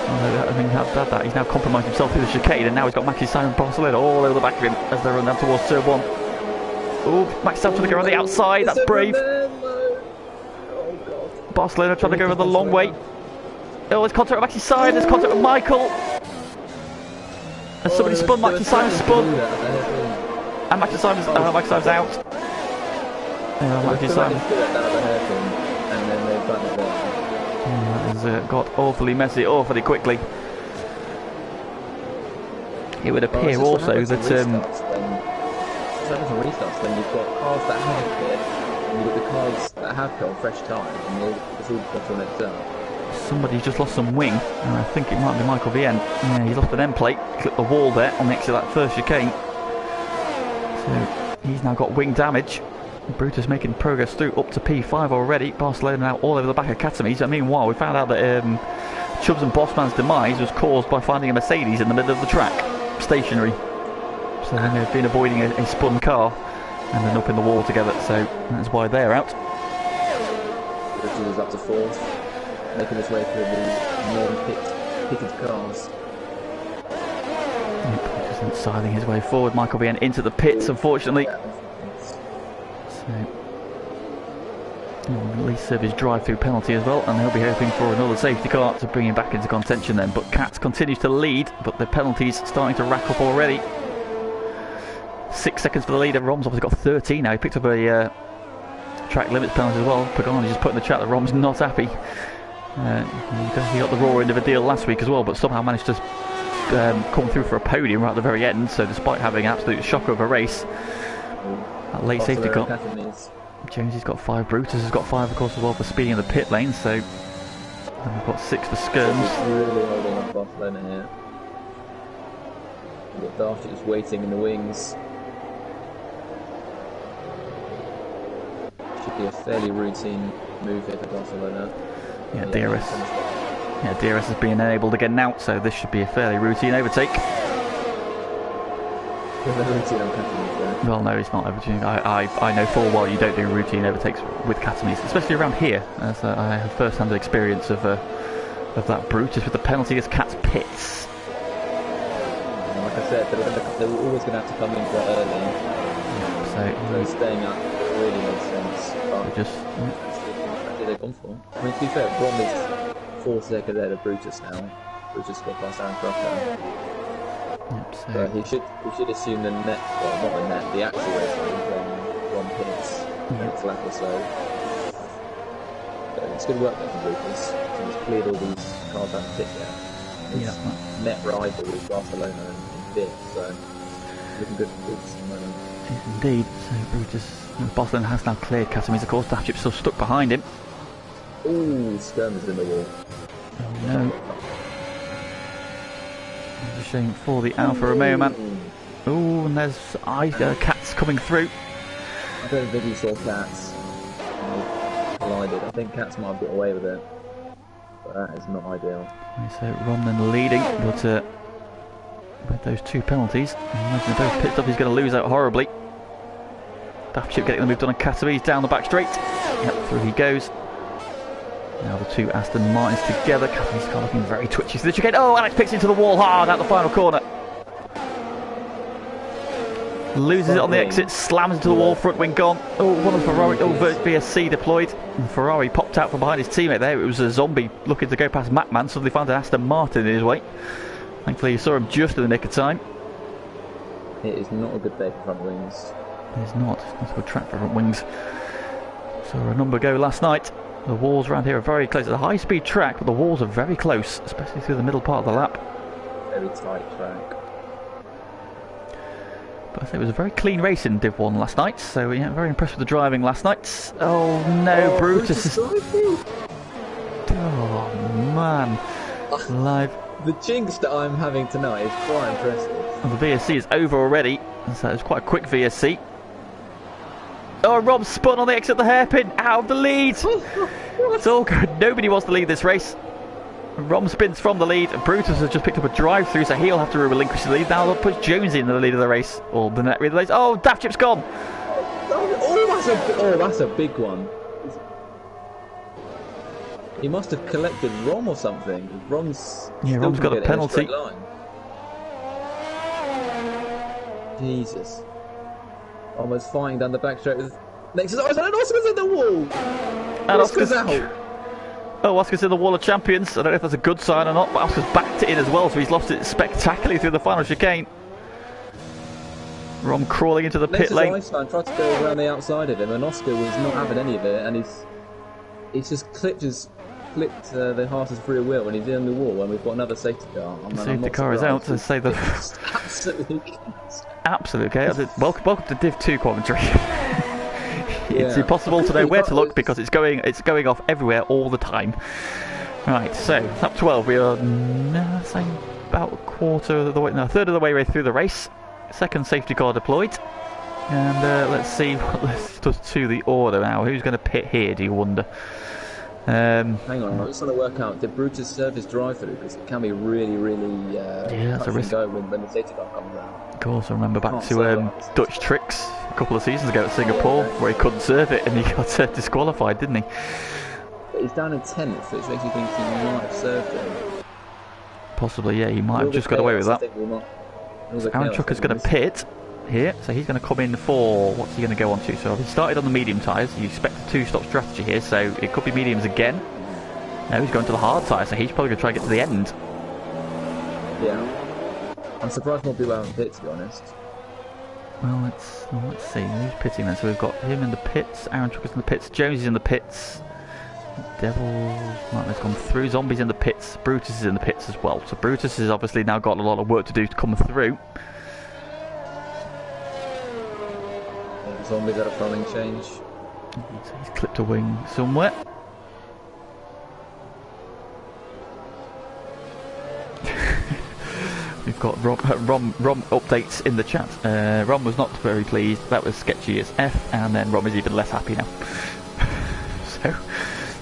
I mean, that. He's now compromised himself through the chicane, and now he's got Maxi Simon and Barcelona all over the back of him as they run down towards turn one. Oh, Maxi Simon trying to go on the outside. That's brave. Oh god. Barcelona trying to go the long way. Oh, there's contact with Maxi Simon. There's contact with Michael. Has somebody spun? Maxi Simon spun. And Maxi Simon's out. Maxi Simon. And then they button it there. That has got awfully messy, awfully quickly. It would appear also that... restarts, then you've got cars that haven't hit, and you've got the cars that have got fresh time, and it's all bottlenecked up. Somebody's just lost some wing, and I think it might be Michael Vien. Yeah, he's lost an end plate, clipped the wall there on the exit of that first chicane. So he's now got wing damage. Brutus making progress through up to P5 already. Barcelona now all over the back of Catamese. Meanwhile, we found out that Chubbs and Bossman's demise was caused by finding a Mercedes in the middle of the track, stationary. So they've been avoiding a spun car and then up in the wall together. So that's why they're out. Brutus is up to fourth, making his way through the non-pitted cars. Brutus siding his way forward. Michael Bien into the pits, unfortunately. At least serve his drive-through penalty as well, and he'll be hoping for another safety car to bring him back into contention then. But Cats continues to lead, but the penalties starting to rack up already. 6 seconds for the leader. Rom's obviously got 13 now. He picked up a track limits penalty as well. Pagani just put in the chat that Rom's not happy. He got the raw end of a deal last week as well, but somehow managed to come through for a podium right at the very end. So despite having an absolute shocker of a race, that late safety car. Jonesy's got 5, Brutus has got 5 of course as well for speeding in the pit lane, so we've got 6 for Skirms. Really holding off Barcelona here. We've got Darcy just waiting in the wings. Should be a fairly routine move here for Barcelona. Yeah, DRS. Yeah, DRS has been enabled again now, so this should be a fairly routine overtake. Well, no, it's not overtaking. I know full well you don't do routine overtakes with Catamies, especially around here, as I have first-hand experience of that Brutus with the penalty as Cat's pits. And like I said, they're always going to have to come in quite early. Yeah, so staying up really makes sense. But just they've gone for. I mean, to be fair, Brom is 4 seconds ahead of Brutus now. Brutus got past Aaron Crocker. Yep, so But he should assume the net, well not the net, the actual race when Ron pits next lap or so. It's good work there from Brutus. So he's cleared all these cars out of pit there. His net rival is Barcelona in pit, so looking good for Brutus at the moment. Indeed, so Brutus, Barcelona has now cleared Catamies, of course. Dafchip's still stuck behind him. Ooh, Skirms in the wall. Oh no. It's a shame for the Alfa Romeo man. Ooh, and there's Cats coming through. I don't think he saw Cats. Collided. I think Cats might have got away with it. But that is not ideal. So Romnan leading, but with those 2 penalties, I imagine if those pit stop he's going to lose out horribly. Dafchip getting the move done on Catamies down the back straight. Yep, through he goes. Now the 2 Aston Martins together. Catamies car looking very twitchy. So the chicane. Oh, Alex picks into the wall hard out the final corner. Loses it on the exit, slams into the wall, front wing gone. Oh, one of Ferrari, VSC deployed. And Ferrari popped out from behind his teammate there. It was a zombie looking to go past Macman. Suddenly found an Aston Martin in his way. Thankfully you saw him just in the nick of time. It is not a good day for front wings. It's not a good track for front wings. Saw a number go last night. The walls around here are very close. It's a high-speed track, but the walls are very close, especially through the middle part of the lap. Very tight track. But I think it was a very clean race in Div 1 last night, so yeah, very impressed with the driving last night. Oh no, Brutus is... Oh man. Live. The jinx that I'm having tonight is quite impressive. And the VSC is over already, so it was quite a quick VSC. Oh, Rob spun on the exit of the hairpin, out of the lead. It's all good. Nobody wants to lead this race. Rom spins from the lead, and Brutus has just picked up a drive-through, so he'll have to relinquish the lead. Now they'll push Jonesy in the lead of the race, or the net relays. Oh, Dafchip's gone. Oh, that's a big one. He must have collected Rom or something. Rom's got a penalty. Jesus. Almost flying down the back straight with next to Oscar's in the wall. And Oscar's out. Oh, Oscar's in the wall of champions. I don't know if that's a good sign or not, but Oscar's backed it in as well, so he's lost it spectacularly through the final chicane. Rom crawling into the pit lane. Einstein tried to go around the outside of him, and Oscar was not having any of it, and he's just clipped the horse's rear wheel when he's in the wall, and we've got another safety car. Safety car is out to say the absolutely okay. Welcome to Div 2 commentary. It's impossible to know where to look because it's going off everywhere all the time. Right, so lap 12. We are saying about a third of the way through the race. Second safety car deployed, and let's see what this does to the order now. Who's going to pit here? Do you wonder? Hang on, I'm just trying to work out, did Brutus serve his drive-through? Because it can be really that's a risk. Go when the safety car comes out. Of course, I remember back to Dutch Tricks a couple of seasons ago at Singapore, where he couldn't serve it and he got disqualified, didn't he? But he's down in 10th, which makes you think he might have served him. Possibly, yeah, he might have just got away with that. Aaron Chucker's going to pit here, so he's going to come in for, what's he going to go on to? So he started on the medium tyres, you expect a 2-stop strategy here, so it could be mediums again. No, he's going to the hard tyres, so he's probably going to try and get to the end. Yeah. I'm surprised more people haven't pit, to be honest. Well, let's see, who's pitting then? So we've got him in the pits, Aaron Chucker's in the pits, Jones is in the pits, Devil's Nightmare's gone through. Zombies in the pits. Brutus is in the pits as well. So Brutus has obviously now got a lot of work to do to come through. Zombies at a fronting change. He's clipped a wing somewhere. We've got Rom updates in the chat. Rom was not very pleased. That was sketchy as F, and then Rom is even less happy now. So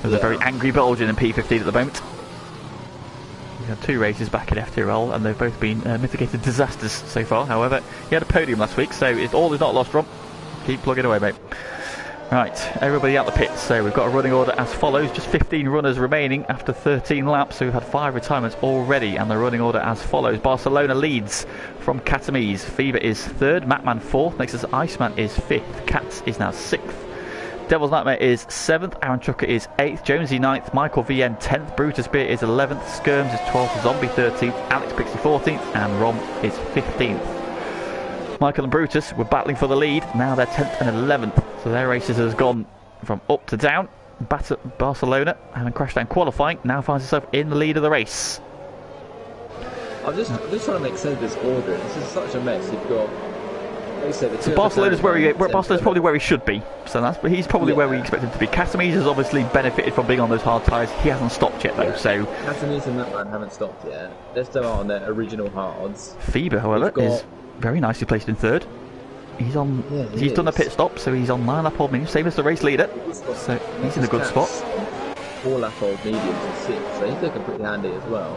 there's a very angry Belgian in P15 at the moment. We had 2 races back in FTRL, and they've both been mitigated disasters so far. However, he had a podium last week, so it's all is not lost, Rom. Keep plugging away, mate. Right, everybody out the pits. So we've got a running order as follows. Just 15 runners remaining after 13 laps. So we've had 5 retirements already, and the running order as follows. Barcelona leads from Catamese. Fever is 3rd, Matman 4th. Next is Iceman is 5th. Cats is now 6th. Devil's Nightmare is 7th. Aaron Trucker is 8th. Jonesy 9th. Michael VN 10th. Brutus Beer is 11th. Skirms is 12th. Zombie 13th. Alex Pixie 14th. And Rom is 15th. Michael and Brutus were battling for the lead. Now they're 10th and 11th. So their races has gone from up to down. Barcelona, having crashed down qualifying, now finds himself in the lead of the race. I'm just trying to make sense of this order. This is such a mess. You've got, like you said, the two Barcelona's probably where he should be. So he's probably where we expect him to be. Casamese has obviously benefited from being on those hard tyres. He hasn't stopped yet though. So Casamese and Matman haven't stopped yet. They're still on their original hards. Fever, however, is very nicely placed in 3rd. He's on. He's done a pit stop, so he's on 9 lap old medium, same as the race leader. So he's in a good spot. 4 lap old mediums and 6, so he's looking pretty handy as well.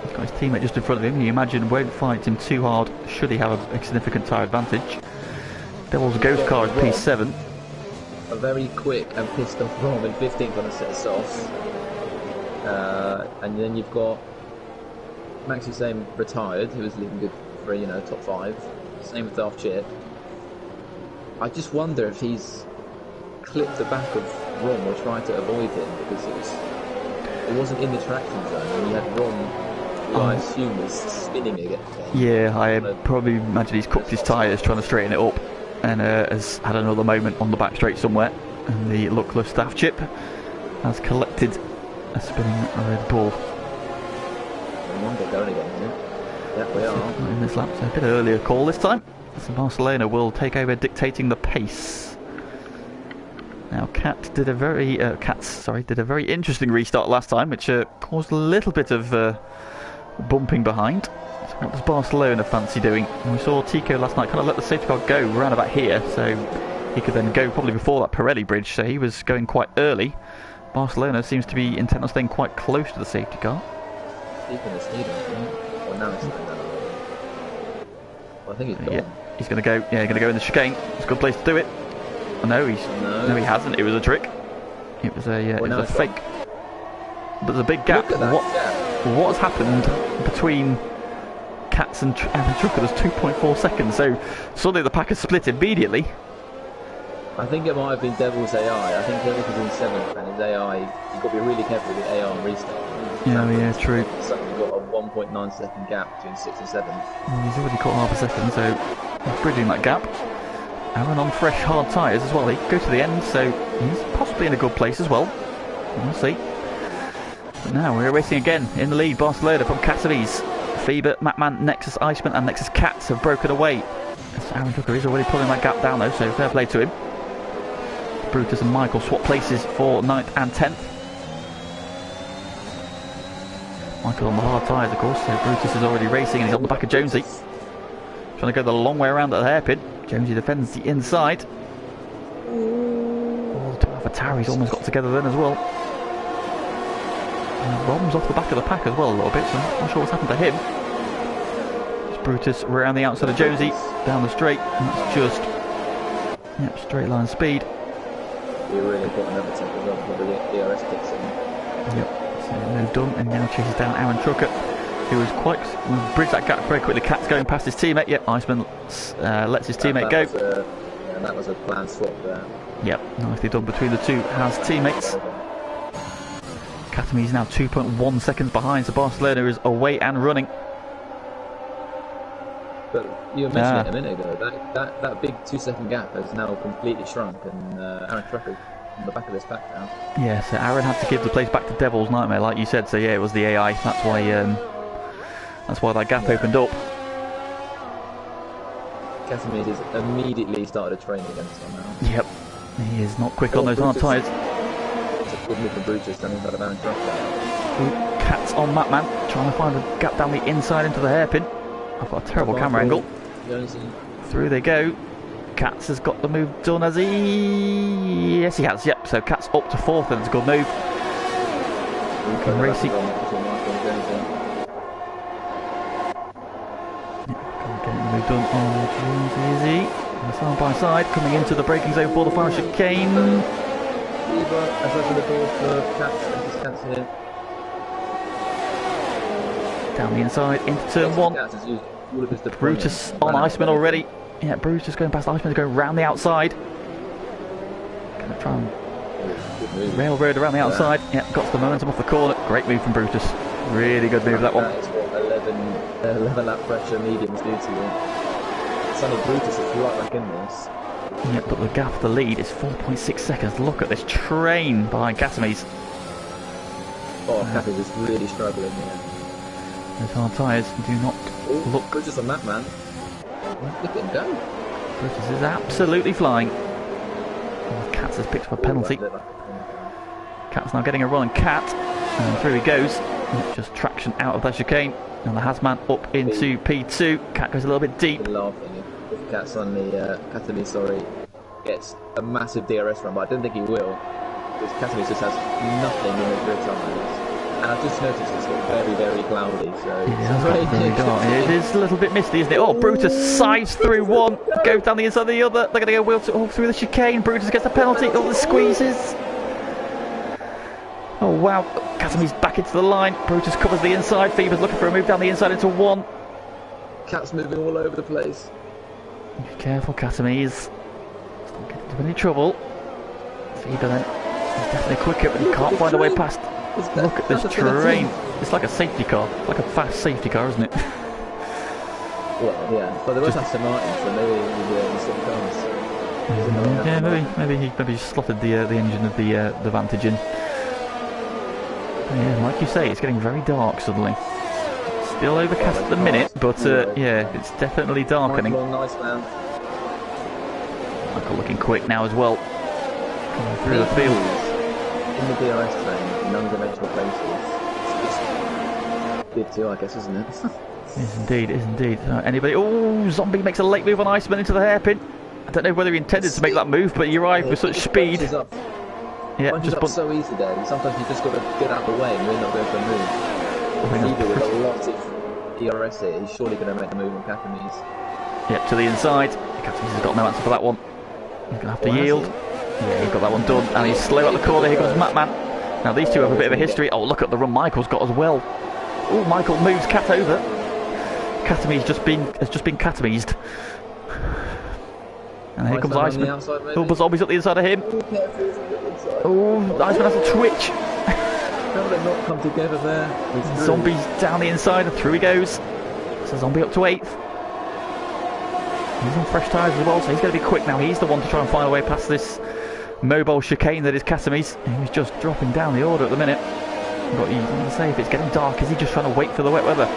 He's got his teammate just in front of him. You imagine won't fight him too hard should he have a significant tyre advantage. Devil's Ghost Car is P7. A very quick and pissed off Rom in 15th on a set of softs. And then you've got Max Hussein retired, who was leading good for top 5. Same with Darth Chip. I just wonder if he's clipped the back of Rom or tried to avoid him because it wasn't in the traction zone, and you had Rom, who I assume was spinning again. Yeah, I probably imagine he's cooked his tyres trying to straighten it up, and has had another moment on the back straight somewhere, and the luckless Staff Chip has collected a spinning Red Bull. They're going again, isn't it? Yeah, we are. In this lap, so a bit earlier call this time. So Barcelona will take over dictating the pace. Now Cats did a very interesting restart last time, which caused a little bit of bumping behind. So what does Barcelona fancy doing? And we saw Tico last night kind of let the safety car go round about here, so he could then go probably before that Pirelli bridge, so he was going quite early. Barcelona seems to be intent on staying quite close to the safety car. Keeping the speed, or now it's going down. I think he's gone. Yeah, he's going to go. Yeah, he's going to go in the chicane. It's a good place to do it. No, he hasn't. It was a trick. It was a fake. But there's a big gap. What has happened between Cats and Trucker? There's 2.4 seconds. So suddenly the pack has split immediately. I think it might have been Devil's AI. I think Devil was in 7th, and his AI. You've got to be really careful with the AI on restart. Yeah, true. So you've got a 1.9 second gap between 6 and 7. Well, he's already caught half a second, so he's bridging that gap. Aaron on fresh hard tyres as well. He can go to the end, so he's possibly in a good place as well. We'll see. But now we're racing again in the lead. Barcelona from Casaves. Feber, Matman, Nexus Iceman and Nexus Cats have broken away. So Aaron Tucker is already pulling that gap down though, so fair play to him. Brutus and Michael swap places for 9th and 10th. Michael on the hard tyres, of course, so Brutus is already racing and he's on the back of Jonesy. Trying to go the long way around at the hairpin. Jonesy defends the inside. Oh, the Alpha-Tauri's almost got together then as well. And Rom's off the back of the pack as well a little bit, so I'm not sure what's happened to him. It's Brutus around the outside of Jonesy, down the straight, and that's just straight line speed. You're really important another temp as well before the DRS kicks in. Yep, so moved on and now chases down Aaron Trucker, who was quite bridged that gap very quickly. Cat's going past his teammate. Yep, Iceman lets his teammate go. That was a planned swap there. Yep, nicely done between the two Haas teammates. Catamese now 2.1 seconds behind, so Barcelona is away and running. But you were mentioning it a minute ago, that big 2 second gap has now completely shrunk, and Aaron Trucker on the back of this pack now. Yeah, so Aaron had to give the place back to Devil's Nightmare, like you said. So yeah, it was the AI. That's why that gap opened up. Casimir has immediately started a training against somehow. Yep, he is not quick on those hard tyres. It's a good move from Brutus standing inside of Aaron's truck there. Cat's on Matman, trying to find a gap down the inside into the hairpin. I've got a terrible camera angle. Through they go. Cats has got the move done, has he? Yes, he has. Yep. So Cats up to 4th, and it's a good move. Racing. Getting the move done on James Easy. Side by side, coming into the braking zone for the final chicane. As open the door for Cats, and just Cats here. Down the inside into turn 1. Brutus on Iceman already. Yeah, Brutus going past Iceman, going round the outside. Gonna try and railroad around the outside. Yeah, got the momentum off the corner. Great move from Brutus. Really good move, that one. That is what 11 lap pressure mediums do to you. Suddenly Brutus is right back in this. Yeah, but the gap of the lead is 4.6 seconds. Look at this train behind Casimir. Oh, Casimir is really struggling here. Those hard tyres do not look. Brutus on that, man. Look at him go. Brutus is absolutely flying. Cats has picked up a penalty. Cat's now getting a run, and Cat, and through he goes. Just traction out of that chicane, and the Hasman up into P2. Cat goes a little bit deep. Laughing if Cat's on the Casimir, sorry, gets a massive DRS run, but I don't think he will, because Casimir just has nothing in his rear tyres. And I've just noticed it's got very, very cloudy, so very dark. It is a little bit misty, isn't it? Oh, Brutus sides through one, goes down the inside of the other. They're going to go wheel all through the chicane. Brutus gets the penalty. All the squeezes. Oh wow! Casimir's back into the line. Brutus covers the inside. Fever's looking for a move down the inside into 1. Cat's moving all over the place. Be careful, Casimir's. Don't get into any trouble. Fever then. He's definitely quicker, but he can't find a way past. Look at this train. It's like a safety car. It's like a fast safety car, isn't it? Well, yeah. But there was Aston Martin, so maybe he's sort of cars. Yeah, maybe he slotted the engine of the Vantage in. Yeah, like you say, it's getting very dark suddenly. Still overcast at the minute, but yeah, it's definitely darkening. Nice man. Michael looking quick now as well. Coming through the field. In the DRS train, in undimensional places, it's good too, I guess, isn't it? Is indeed. Anybody? Oh, Zombie makes a late move on Iceman into the hairpin. I don't know whether he intended to make that move, but he arrived with such speed. Yeah, just up so easy there. Sometimes you just got to get out of the way and you're not going for a move. Either with a lot of DRS here, he's surely going to make a move on Casimir. Yep, to the inside. Casimir's got no answer for that one. He's going to have to yield. Yeah, he got that one done, and he's slow at the corner. Here comes Matman. Now these two have a bit of a history. Oh, look at the run Michael's got as well. Oh, Michael moves Cat over. Casimir's has just been Casimir'd. And here comes Iceman. Oh, but Zombie's up the inside of him. Oh, Iceman has a twitch. How did they not come together there? Zombie's down the inside, and through he goes. So Zombie up to 8th. He's on fresh tyres as well, so he's going to be quick now. He's the one to try and find a way past this mobile chicane that is Casimir's. He's just dropping down the order at the minute. But you want to say, if it's getting dark, is he just trying to wait for the wet weather?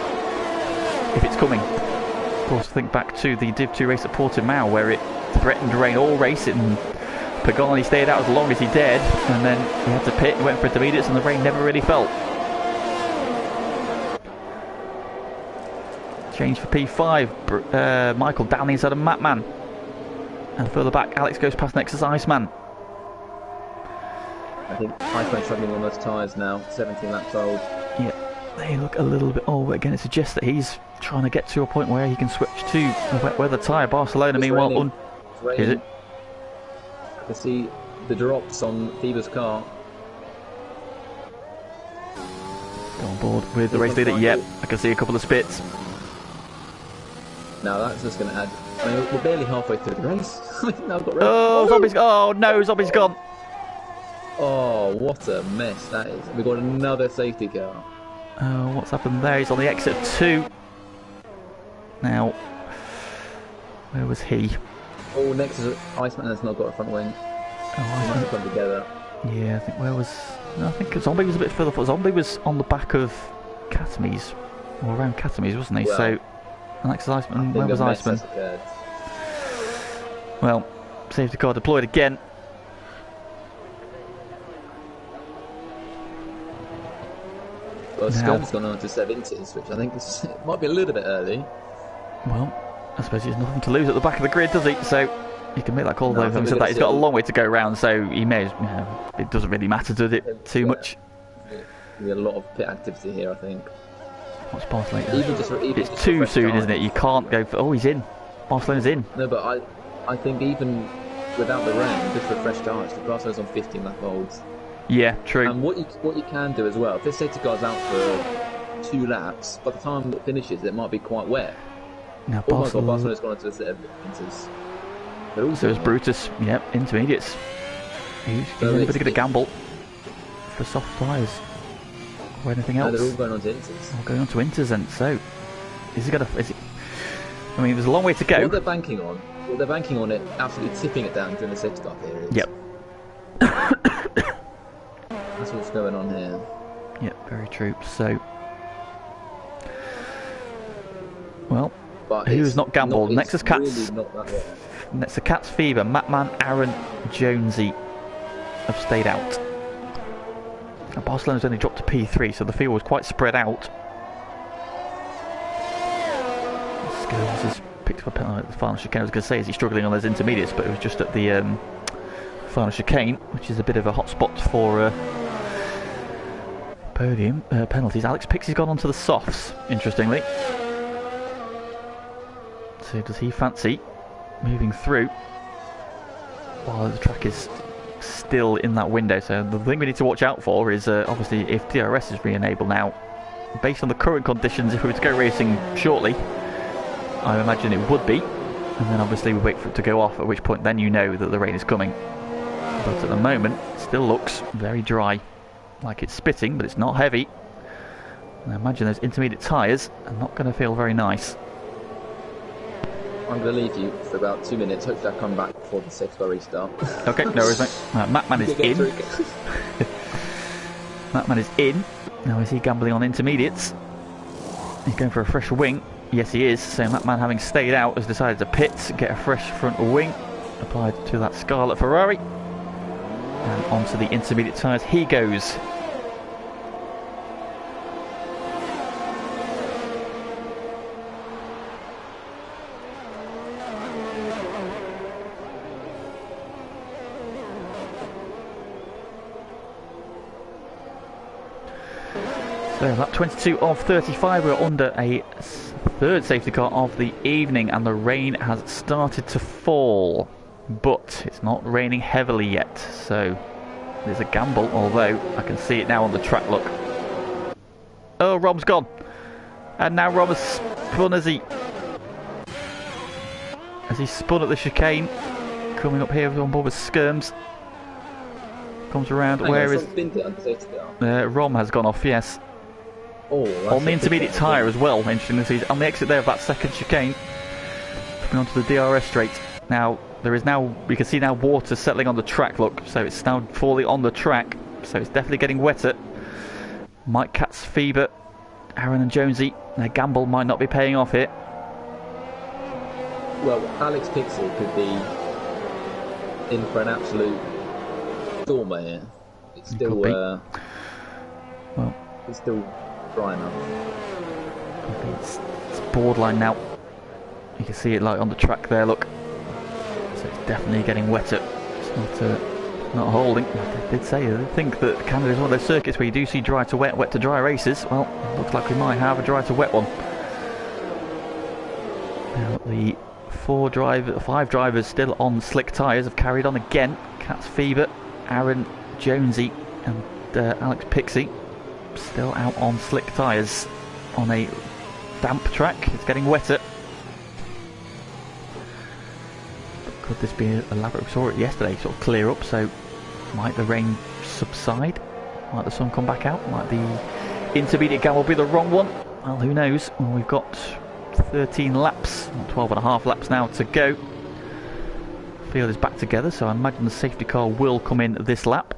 If it's coming. Of course, think back to the Div 2 race at Portimao, where it threatened rain all race, and Pagani stayed out as long as he dared, and then he had to pit, he went for intermediates, and the rain never really fell. Change for P5, Michael down the inside of Matman, and further back Alex goes past Nexus Iceman. I think Iceman's struggling on those tyres now, 17 laps old. Yeah, they look a little bit old, but again it suggests that he's trying to get to a point where he can switch to a wet weather tyre. Barcelona meanwhile is it? I can see the drops on Fever's car. Go on board with the race leader. Yep, I can see a couple of spits. Now that's just going to add. I mean, we're barely halfway through the race. Now I've got oh, Zombie's. Oh no, Zombie's gone. Oh, what a mess that is. We've got another safety car. Oh, what's happened there? He's on the exit of 2. Now, where was he? Oh, next is Iceman has not got a front wing. Oh, Might come together. yeah, I think where was... No, I think Zombie was a bit further forward. Zombie was on the back of Catamies, or around Catamies, wasn't he? Well, so, Alexis Iceman, I where think was a mess Iceman? has occurred. Well, safety car deployed again. Well, Now- Skirm's gone on to 70s, which I think it might be a little bit early. Well, I suppose he has nothing to lose at the back of the grid, does he? So, he can make that call, No, I though. think Having we're said gonna that, he's got a see- long way to go round, so he may... it doesn't really matter, does it? Too Yeah. much. There's a lot of pit activity here, I think. What's Barcelona? Even It's just too for fresh soon, tyres. isn't it? You can't go for... Oh, he's in. Barcelona's in. No, but I think even without the rain, just for fresh tyres, the Barcelona's on 15 lap olds. Yeah, true. And what you can do as well, if this safety car's out for 2 laps, by the time it finishes, it might be quite wet. Now, Oh my god, Barcelona's gone into a set of inters. They're all So is doing Brutus. Yep, intermediates. He's So a bit it's- of a gamble for soft tyres. Or anything No, else. they're all going on to inters. Going on to Inters, and so... Is he going to... Is he... I mean, there's a long way to go. What they're banking on it absolutely tipping it down during the safety car period. Yep. That's what's going on here. Yep, very true. So... Well, But who's it's not gambled? it's Nexus Cats. Really not that wet. Next to Cat's Fever, Matman, Aaron, Jonesy have stayed out. And Barcelona's only dropped to P3, so the field was quite spread out. Skirms has picked up a penalty at the final chicane. I was going to say, is he struggling on those intermediates, but it was just at the final chicane, which is a bit of a hot spot for podium penalties. Alex Pixie's gone on to the softs, interestingly. So does he fancy moving through while the track is still in that window? So the thing we need to watch out for is obviously if DRS is re-enabled now. Based on the current conditions, if we were to go racing shortly, I imagine it would be, and then obviously we wait for it to go off, at which point then you know that the rain is coming. But at the moment it still looks very dry, like it's spitting, but it's not heavy. And I imagine those intermediate tyres are not going to feel very nice. I'm going to leave you for about 2 minutes. Hopefully I'll come back before the safety car restart. Okay, no worries, mate. Matman is in. Matman is in. Now is he gambling on intermediates? He's going for a fresh wing. Yes, he is. So Matman, having stayed out, has decided to pit, get a fresh front wing applied to that Scarlet Ferrari, and onto the intermediate tyres he goes. So lap 22 of 35, we're under a third safety car of the evening, and the rain has started to fall, but it's not raining heavily yet, so there's a gamble, although I can see it now on the track. Look, oh, Rob's gone, and now Rob has spun as he spun at the chicane, coming up here on board with Skirms. Comes around. Where is Rom has gone off? Yes. Oh, on the intermediate tyre as well, interestingly. So he's on the exit there of that second chicane, coming onto the DRS straight. Now, we can see now water settling on the track, look, so it's now falling on the track, so it's definitely getting wetter. Mike Cat's Fever, Aaron and Jonesy, their gamble might not be paying off here. Well, Alex Pixel could be in for an absolute stormer here. It's still, well, it's still dry enough. It's borderline now. You can see it like on the track there, look. So it's definitely getting wetter. It's not holding. I did say, I think that Canada is one of those circuits where you do see dry to wet, wet to dry races. Well, it looks like we might have a dry to wet one. Now the 5 drivers still on slick tyres have carried on again. Cat's Fever, Aaron, Jonesy and Alex Pixie still out on slick tyres on a damp track. It's getting wetter. But could this be a lap? We saw it yesterday sort of clear up, so might the rain subside? Might the sun come back out? Might the intermediate gamble be the wrong one? Well, who knows? Well, we've got 13 laps, 12 and a half laps now to go field is back together, so I imagine the safety car will come in this lap.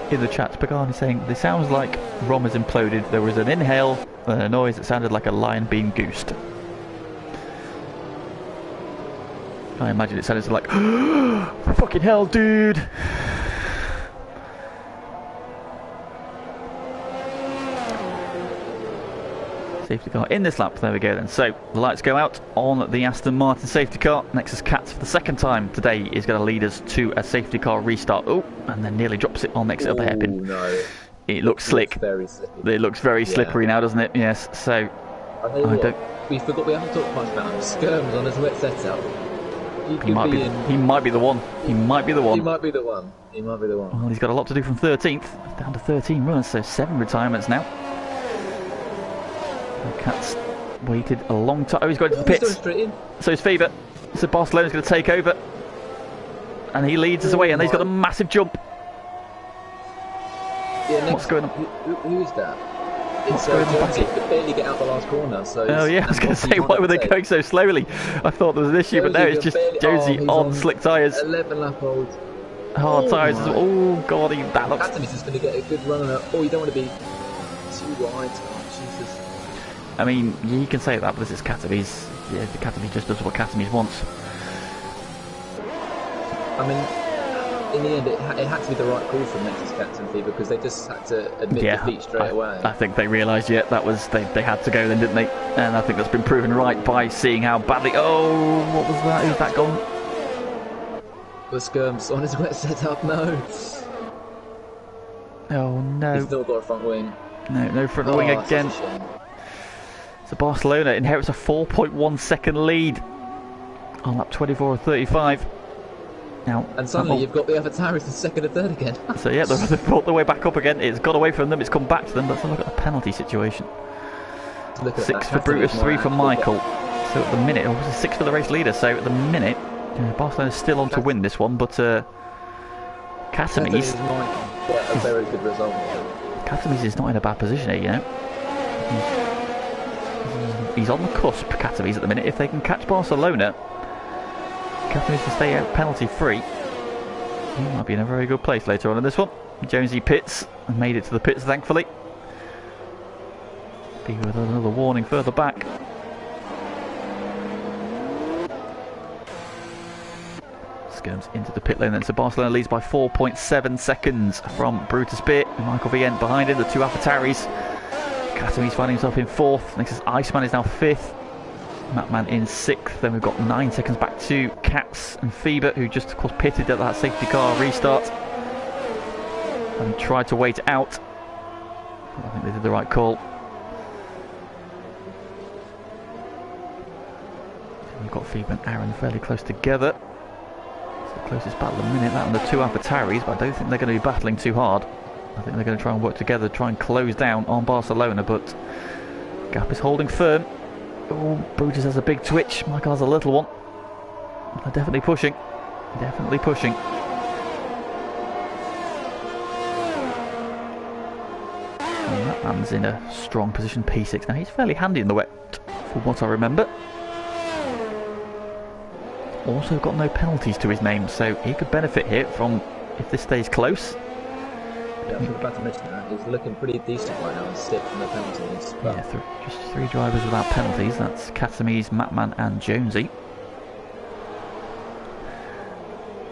In the chat, Pagani saying, "This sounds like Rom has imploded. There was an inhale and a noise that sounded like a lion being goosed." I imagine it sounded like, fucking hell, dude! Safety car in this lap. There we go then. So the lights go out on the Aston Martin safety car. Nexus Cats for the second time today is going to lead us to a safety car restart. Oh, and then nearly drops it on next to the hairpin. No. It looks slick. Very slippery. It looks very slippery now, doesn't it? Yes. So I don't. We forgot. We haven't talked much about him. Skirms on his wet setup. He might be the one. He might be the one. He might be the one. He might be the one. Well, he's got a lot to do from 13th down to 13 runners, so 7 retirements now. The Cat's waited a long time. Oh, he's going to the pits. So is Fever. So Barcelona's going to take over, and he leads us away. And he's got a massive jump. Yeah, what's going on? Who is that? It's Jonesy. He could barely get out the last corner. So oh yeah, I was going to say, why were they going so slowly? I thought there was an issue, but no, it's just Jonesy on slick tyres. 11 lap old. Hard tyres. Oh god, that looks. Katamis is going to get a good run on it. Oh, you don't want to be too wide. Oh, Jesus. I mean, you can say that, but this is Katamis. Yeah, the Katamis just does what Katamis wants. I mean, in the end, it had to be the right call from Nexus Cats and Fever because they just had to admit defeat straight away. I think they realised, that was they had to go then, didn't they? And I think that's been proven right by seeing how badly. Oh, what was that? Who's that gone? The Skirms on his wet setup. No. Oh no. He's still got a front wing. No front wing again. So Barcelona inherits a 4.1 second lead on lap 24 of 35. Now, and suddenly you've got the Avatar in second and third again. So yeah, they've brought their way back up again. It's got away from them, it's come back to them. Let's look at the penalty situation. 6 for Brutus, 3 for Michael. So at the minute, it was 6 for the race leader. So at the minute, Barcelona's still on to win this one, but Katamis might get a very good result. Katamis is not in a bad position here, He's on the cusp, Katamis, at the minute. If they can catch Barcelona, Katamis to stay out penalty free. He might be in a very good place later on in this one. Jonesy pits and made it to the pits, thankfully. Be with another warning further back. Skirms into the pit lane then. So Barcelona leads by 4.7 seconds from Brutus Beer. Michael VN behind him, the 2 Alphataris. Katamis finding himself in 4th. Next is Iceman is now 5th. Mapman in 6th. Then we've got 9 seconds back to Cats and Fever, who just of course pitted at that safety car restart and tried to wait out. I think they did the right call. And we've got Fever and Aaron fairly close together. It's the closest battle at the minute, that and the 2 Alphataris, but I don't think they're going to be battling too hard. I think they're going to try and work together, try and close down on Barcelona, but Gap is holding firm. Oh, Brutus has a big twitch, Michael has a little one. They're definitely pushing. Definitely pushing. And that man's in a strong position, P6. Now he's fairly handy in the wet, from what I remember. Also got no penalties to his name, so he could benefit here from, if this stays close. Yeah, I was about to mention that. He's looking pretty decent right now and stiff from the penalties. But yeah, just 3 drivers without penalties. That's Katamis, Mapman and Jonesy.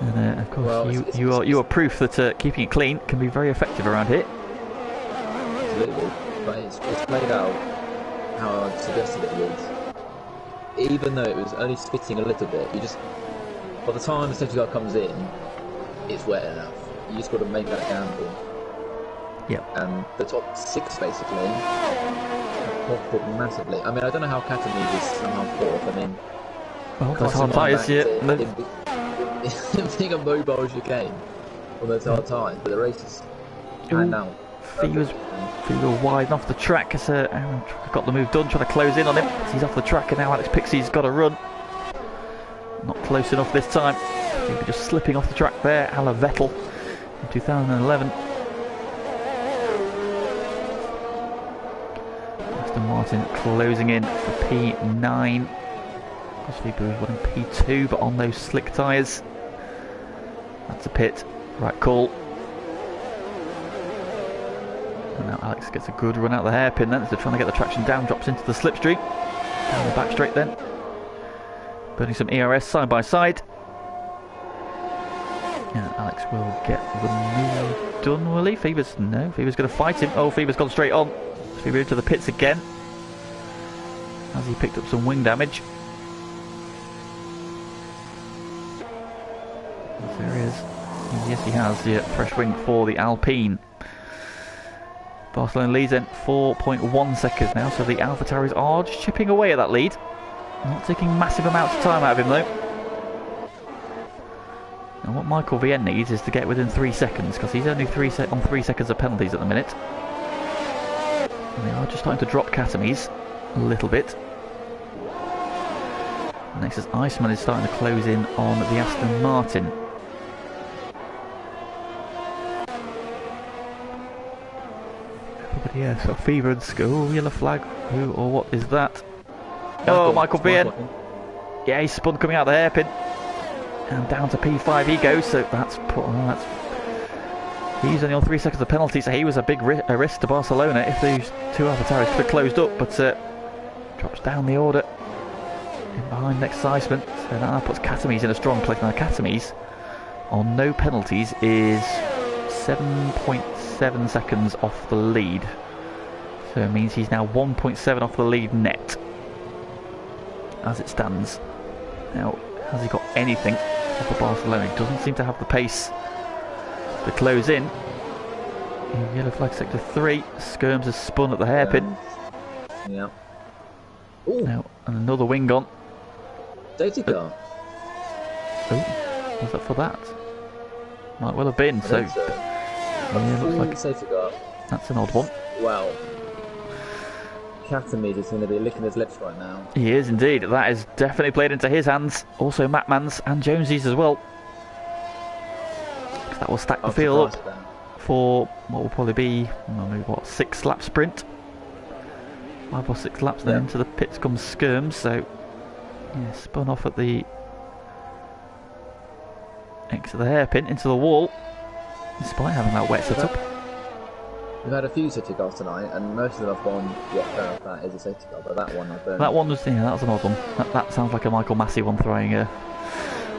And of course, you are proof that keeping it clean can be very effective around here. Absolutely, but it's played out how I suggested it would. Even though it was only spitting a little bit, you just, by the time the safety car comes in, it's wet enough. You just got to make that gamble. Yep. And the top 6 basically have profited massively. I mean, I don't know how Katamis is somehow 4th. I mean, well, that's hard tyres, yeah. In being a mobile chicane on those hard tyres, but the race is panned out. Fever wide off the track as Aaron got the move done, trying to close in on him. He's off the track, and now Alex Pixie's got to run. Not close enough this time. Fever just slipping off the track there, a la Vettel in 2011. Aston Martin closing in for P9. Vibu was running P2, but on those slick tyres. That's a pit. Right call. And now Alex gets a good run out the hairpin then, as they're trying to get the traction down, drops into the slipstream. Down the back straight then. Burning some ERS side by side. And Alex will get the move done, will he? Fever's, no, Fever's going to fight him. Oh, Fever's gone straight on. Fever into the pits again. As he picked up some wing damage. There he is. Yes, he has. Yeah, fresh wing for the Alpine. Barcelona leads in 4.1 seconds now, so the AlphaTauris are just chipping away at that lead. Not taking massive amounts of time out of him though. And what Michael Vien needs is to get within 3 seconds, because he's only on 3 seconds of penalties at the minute. And they are just starting to drop Catamies a little bit. Next is Iceman is starting to close in on the Aston Martin. But yeah, so Fever and Skull, yellow flag, who or what is that? Michael Vien. Yeah, he's spun coming out of the hairpin. And down to P5 he goes, so he's only on 3 seconds of penalty, so he was a big risk to Barcelona if those two AlphaTauris could have closed up, but drops down the order. In behind next Iceman, so now that puts Catamies in a strong place. Now Catamies, on no penalties, is 7.7 seconds off the lead. So it means he's now 1.7 off the lead net, as it stands. Now, has he got anything off of Barcelona? He doesn't seem to have the pace to close in. Yellow flag sector 3. Skirms has spun at the hairpin. Yeah. Now, and another wing on. Safety car. Oh, was that for that? Might well have been. So, yeah, looks like safety car. That's an odd one. Wow. Catamies is going to be licking his lips right now. He is indeed. That is definitely played into his hands. Also Mattman's and Jonesy's as well. That will stack the field up for what will probably be, maybe what, 6 lap sprint. 5 or 6 laps then into the pits comes Skirms, so yeah, spun off at the exit of the hairpin into the wall, despite having that wet setup. We've had a few safety cars tonight, and most of them have gone, yeah, fair enough, that is a safety car, but that one I've been... That one was, yeah, that was an odd one. That sounds like a Michael Massey one, throwing a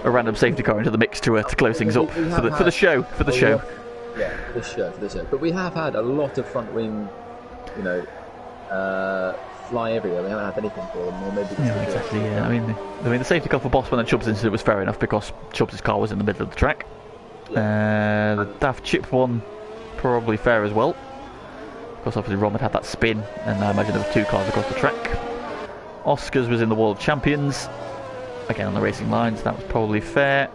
random safety car into the mix to close things up for the show. Yeah, for the show. But we have had a lot of front wing, fly everywhere. We haven't had anything for them, or maybe exactly. Yeah, I mean the safety car for Boss when Chubbs into it was fair enough because Chubbs' car was in the middle of the track. Yeah. The Daft Chip one probably fair as well, because obviously Rom had that spin, and I imagine there were 2 cars across the track. Oscars was in the Wall of Champions, again on the racing lines. That was probably fair.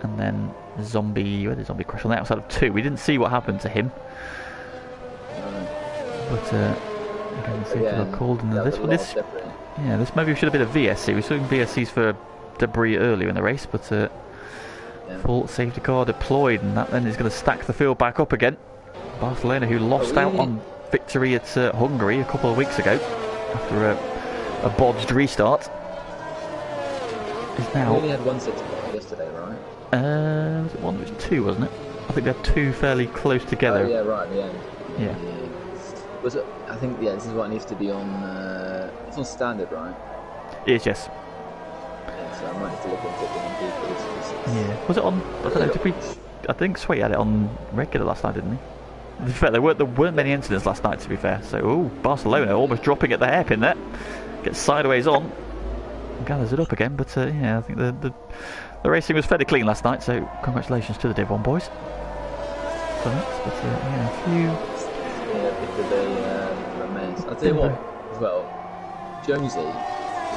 And then Zombie, where did Zombie crash on the outside of 2? We didn't see what happened to him. But again, the safety car called, and this maybe should have been a VSC. We saw VSCs for debris earlier in the race, but full safety car deployed, and that then is going to stack the field back up again. Barcelona, who lost out on victory at Hungary a couple of weeks ago after a bodged restart, is now... We only had one safety car yesterday, right? Was it one? It was 2, wasn't it? I think they had 2 fairly close together. Oh yeah, right at the end. Yeah. Was it? I think this is what needs to be on. It's on standard, right? It is, yes. Yeah, so I might have to look into it on people. Yeah. Was it on? I don't know. Did we? I think Sway had it on regular last night, didn't he? To be fair, there weren't many incidents last night. To be fair, so Barcelona almost dropping at the hairpin there, gets sideways on, and gathers it up again. But I think the racing was fairly clean last night. So congratulations to the Div 1 boys. But a few. Bit of a mess. I'll tell you what, as well, Jonesy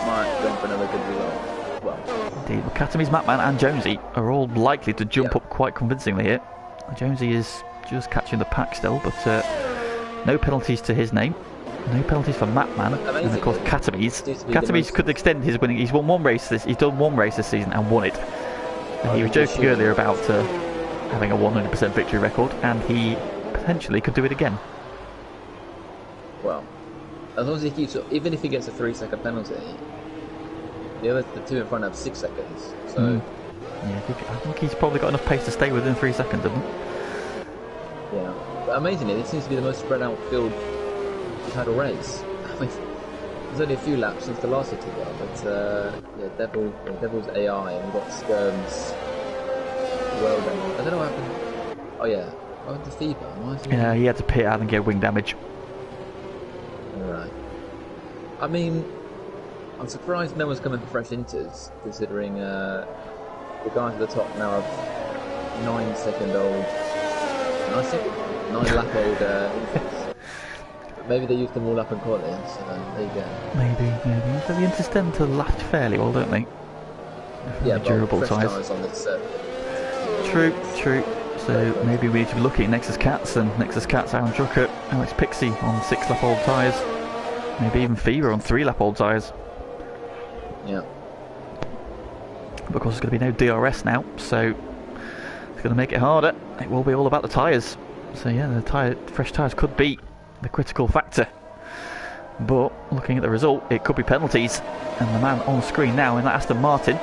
might go for another good result. Well, indeed, Catamies, Mattman and Jonesy are all likely to jump up quite convincingly here. Jonesy is just catching the pack still, but no penalties to his name. No penalties for Mattman, and of course Catamies could extend his winning. He's won 1 race he's done 1 race this season and won it. And he was joking earlier about having a 100% victory record, and he potentially could do it again. Well, as long as he keeps, even if he gets a 3-second penalty, the two in front have 6 seconds. So yeah, I think he's probably got enough pace to stay within 3 seconds, hasn't he? Yeah, but amazingly, it seems to be the most spread out field we've had a race. I mean, there's only a few laps since the last city there, but yeah, Devil's AI, and we've got Skirms. Well done. I don't know what happened. Oh yeah, what happened to Fever? Yeah, he had to pit out and get wing damage. Alright. I mean, I'm surprised no one's coming for fresh inters, considering the guys at the top now have 9-second-old, 9-lap-old infants. Maybe they used them all up in quality, so there you go. Maybe. So the inters tend to last fairly well, don't they? Yeah, durable fresh tyres on this circuit. True. So maybe we need to be looking at Nexus Cats and Nexus Cats, Aaron Drucker, Alex Pixie on 6-lap-old tyres. Maybe even Fever on 3-lap-old tyres. Yeah. But of course there's going to be no DRS now, so it's going to make it harder. It will be all about the tyres. So yeah, the fresh tyres could be the critical factor. But looking at the result, it could be penalties. And the man on screen now in that Aston Martin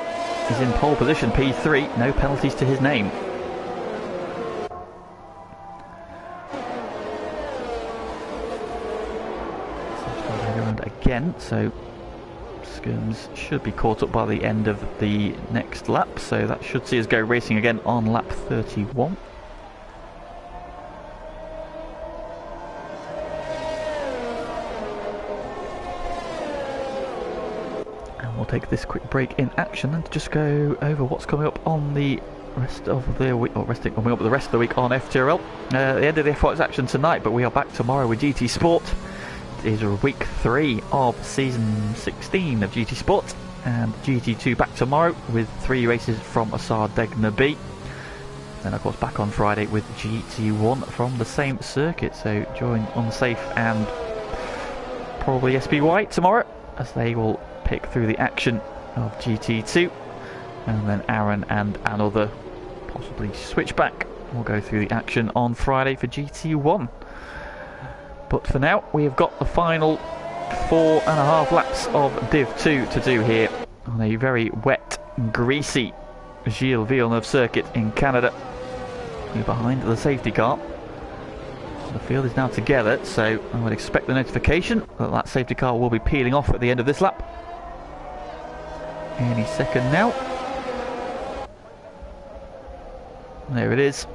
is in pole position, P3, no penalties to his name. Again, so Skirms should be caught up by the end of the next lap, so that should see us go racing again on lap 31. And we'll take this quick break in action and just go over what's coming up on the rest of the week, or coming up the rest of the week on FTRL. The end of the F1 action tonight, but we are back tomorrow with GT Sport. Is week 3 of season 16 of GT Sport, and GT2 back tomorrow with 3 races from Asar Degna B. Then of course back on Friday with GT1 from the same circuit, so join Unsafe and probably SBY tomorrow as they will pick through the action of GT2, and then Aaron and another possibly switchback will go through the action on Friday for GT1. But for now, we have got the final 4.5 laps of Div 2 to do here on a very wet, greasy Gilles Villeneuve circuit in Canada. We're behind the safety car. The field is now together, so I would expect the notification that that safety car will be peeling off at the end of this lap. Any second now. There it is.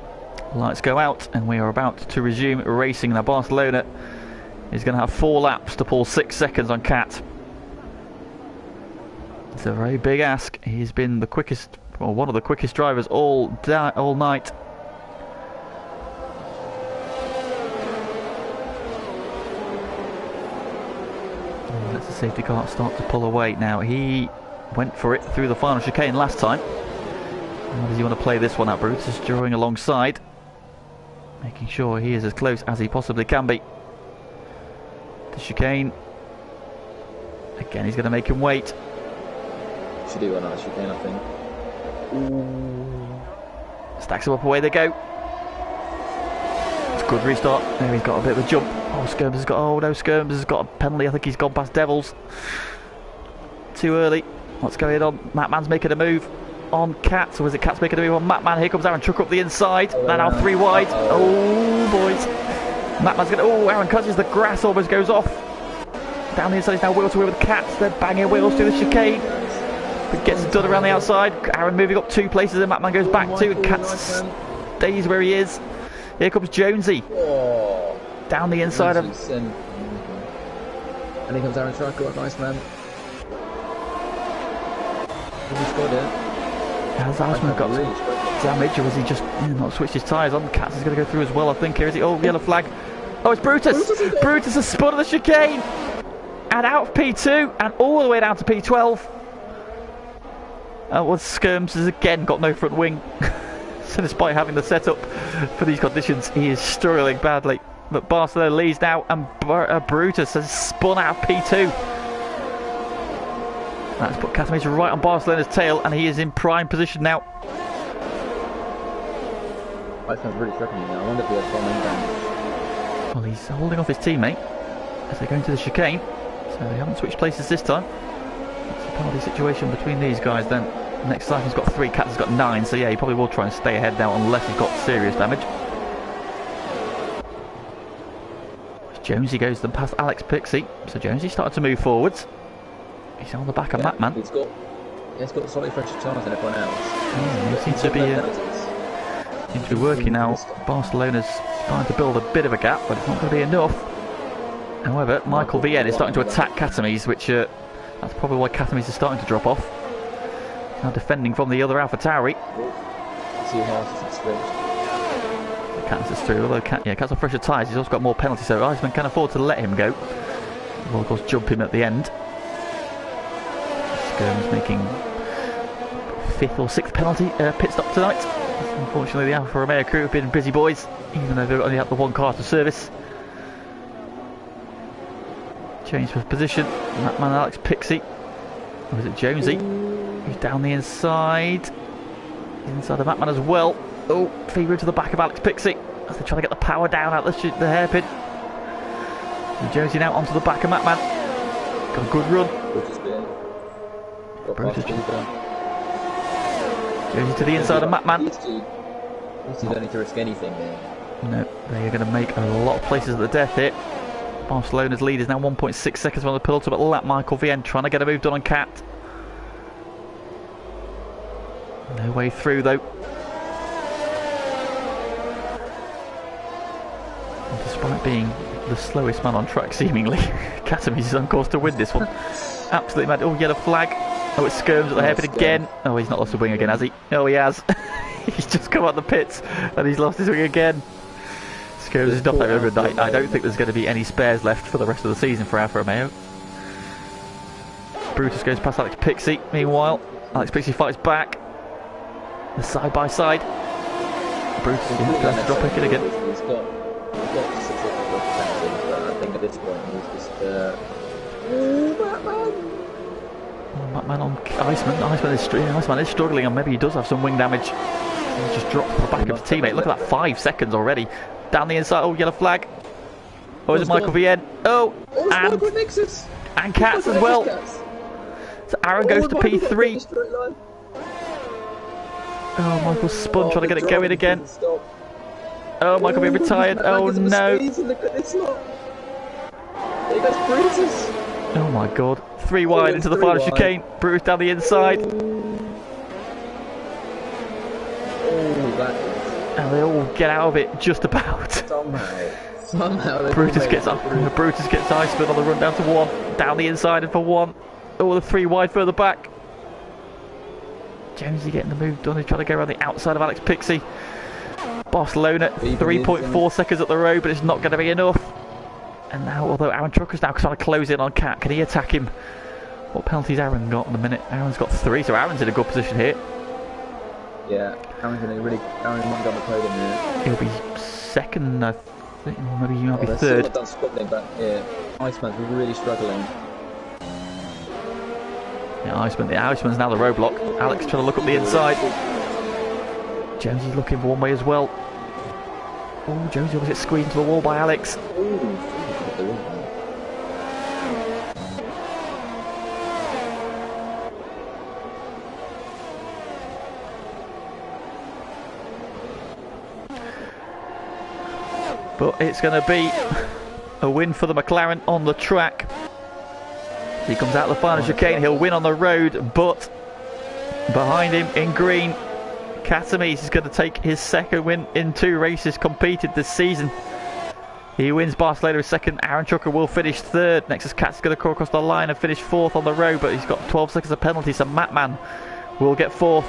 Lights go out and we are about to resume racing. Now Barcelona is going to have 4 laps to pull 6 seconds on Cat. It's a very big ask. He's been the quickest, or one of the quickest drivers all night. Let's the safety car start to pull away. Now he went for it through the final chicane last time. How does he want to play this one out? Brutus drawing alongside, making sure he is as close as he possibly can be. The chicane. Again, he's going to make him wait. Should do one on the chicane, I think. Ooh. Stacks him up, away they go. It's a good restart. There he's got a bit of a jump. Oh, Skirms has got, oh no, Skirms has got a penalty. I think he's gone past Devils. Too early. What's going on? Matman's making a move on Cat, or was it Cat's making a move on Matman? Here comes Aaron Trucker up the inside. Now 3 wide. Oh boys. Matman's going to, oh, Aaron touches the grass, almost goes off. Down the inside is now wheel to wheel with Cat. They're banging wheels through the chicane. But gets it done around the outside. Aaron moving up 2 places and Matman goes back 2 and Cat stays where he is. Here comes Jonesy. Down the inside of... And here comes Aaron Trucker, nice man. Has he scored it? Has Asman got damage, or has he just not switched his tyres on? Katz is going to go through as well, I think. Here is he. Oh, yellow flag. Oh, it's Brutus! Brutus has spun the chicane! And out of P2 and all the way down to P12. Well, Skirms has again got no front wing. So despite having the setup for these conditions, he is struggling badly. But Barcelona leads now, and Brutus has spun out of P2. That's put Catamese right on Barcelona's tail, and he is in prime position now. That sounds really threatening now. I wonder if he has bomb damage. Well, he's holding off his teammate. as they go into the chicane. So they haven't switched places this time. It's a penalty situation between these guys then. Next time he's got 3, Cats has got 9, so yeah, he probably will try and stay ahead now unless he's got serious damage. Jonesy goes then past Alex Pixie, so Jonesy started to move forwards. He's on the back of Matman. He's got slightly fresher tyres than everyone else. He seems to be working now. Barcelona's starting to build a bit of a gap, but it's not going to be enough. However, Michael VN is starting to attack Katamis, which that's probably why Katamis is starting to drop off. Now defending from the other AlphaTauri. Cats is through, although Cats on fresher tyres, he's also got more penalties, so Iceman can afford to let him go. Well, of course, jump him at the end. Skirm's making 5th or 6th penalty pit stop tonight. Unfortunately, the Alfa Romeo crew have been busy boys, even though they've only had the 1 car to service. Change of position. That man, Alex Pixie. Or is it Jonesy? Who's down the inside. Inside of that man as well. Oh, fever to the back of Alex Pixie as they try to get the power down out the hairpin. And Jonesy now onto the back of Matman. Got a good run. Jonesy to the inside of Matman. He's don't need to risk anything there. No, they are going to make a lot of places at the death here. Barcelona's lead is now 1.6 seconds from the penultimate lap. Michael VN trying to get a move done on Cat. No way through though. And despite being the slowest man on track seemingly, Katamis is on course to win this one. Absolutely mad. Oh, yellow flag. Oh, it skirms at the hairpin again. Oh, he's not lost a wing again, has he? Oh, he has. He's just come out the pits and he's lost his wing again. Skirms is not overnight. I don't think there's going to be any spares left for the rest of the season for Alfa Romeo. Brutus goes past Alex Pixie. Meanwhile, Alex Pixie fights back. The side by side. Brutus has to drop it again. He's got specific protection, but I think at this point he's just Matman on Iceman. Iceman is struggling, and maybe he does have some wing damage. He just dropped the back of his teammate. Look at that, 5 seconds already. Down the inside. Oh, yellow flag. Oh, is it Michael VN? Oh, and Cats as well. So Aaron goes to P3. Oh, Michael spun trying to get it going again. Oh, Michael being retired. Oh no. Oh my god. 3 wide into the final chicane. Brutus down the inside. And they all get out of it just about. Somehow Brutus gets Iceman on the run down to 1. Down the inside and for 1. Oh, the 3 wide further back. Jonesy getting the move done. He's trying to go around the outside of Alex Pixie. Barcelona 3.4 seconds at the road, but it's not going to be enough. And now, although Aaron Trucker's now trying to close in on Cat, can he attack him? What penalties Aaron got in a minute? Aaron's got 3, so Aaron's in a good position here. Yeah, Aaron might go on the podium here. He'll be second, I think. Maybe he might be third. Still not done squabbling, but yeah, Iceman's really struggling. Yeah, Iceman's now the roadblock. Alex trying to look up the inside. Jonesy's looking for one way as well. Oh, Jonesy almost gets squeezed into the wall by Alex. But it's going to be a win for the McLaren on the track. He comes out of the final chicane, he'll win on the road, but behind him in green, Katamis is going to take his 2nd win in 2 races competed this season. He wins Barcelona 2nd, Aaron Trucker will finish 3rd. Next is Cat's going to go across the line and finish 4th on the road, but he's got 12 seconds of penalty, so Matman will get 4th.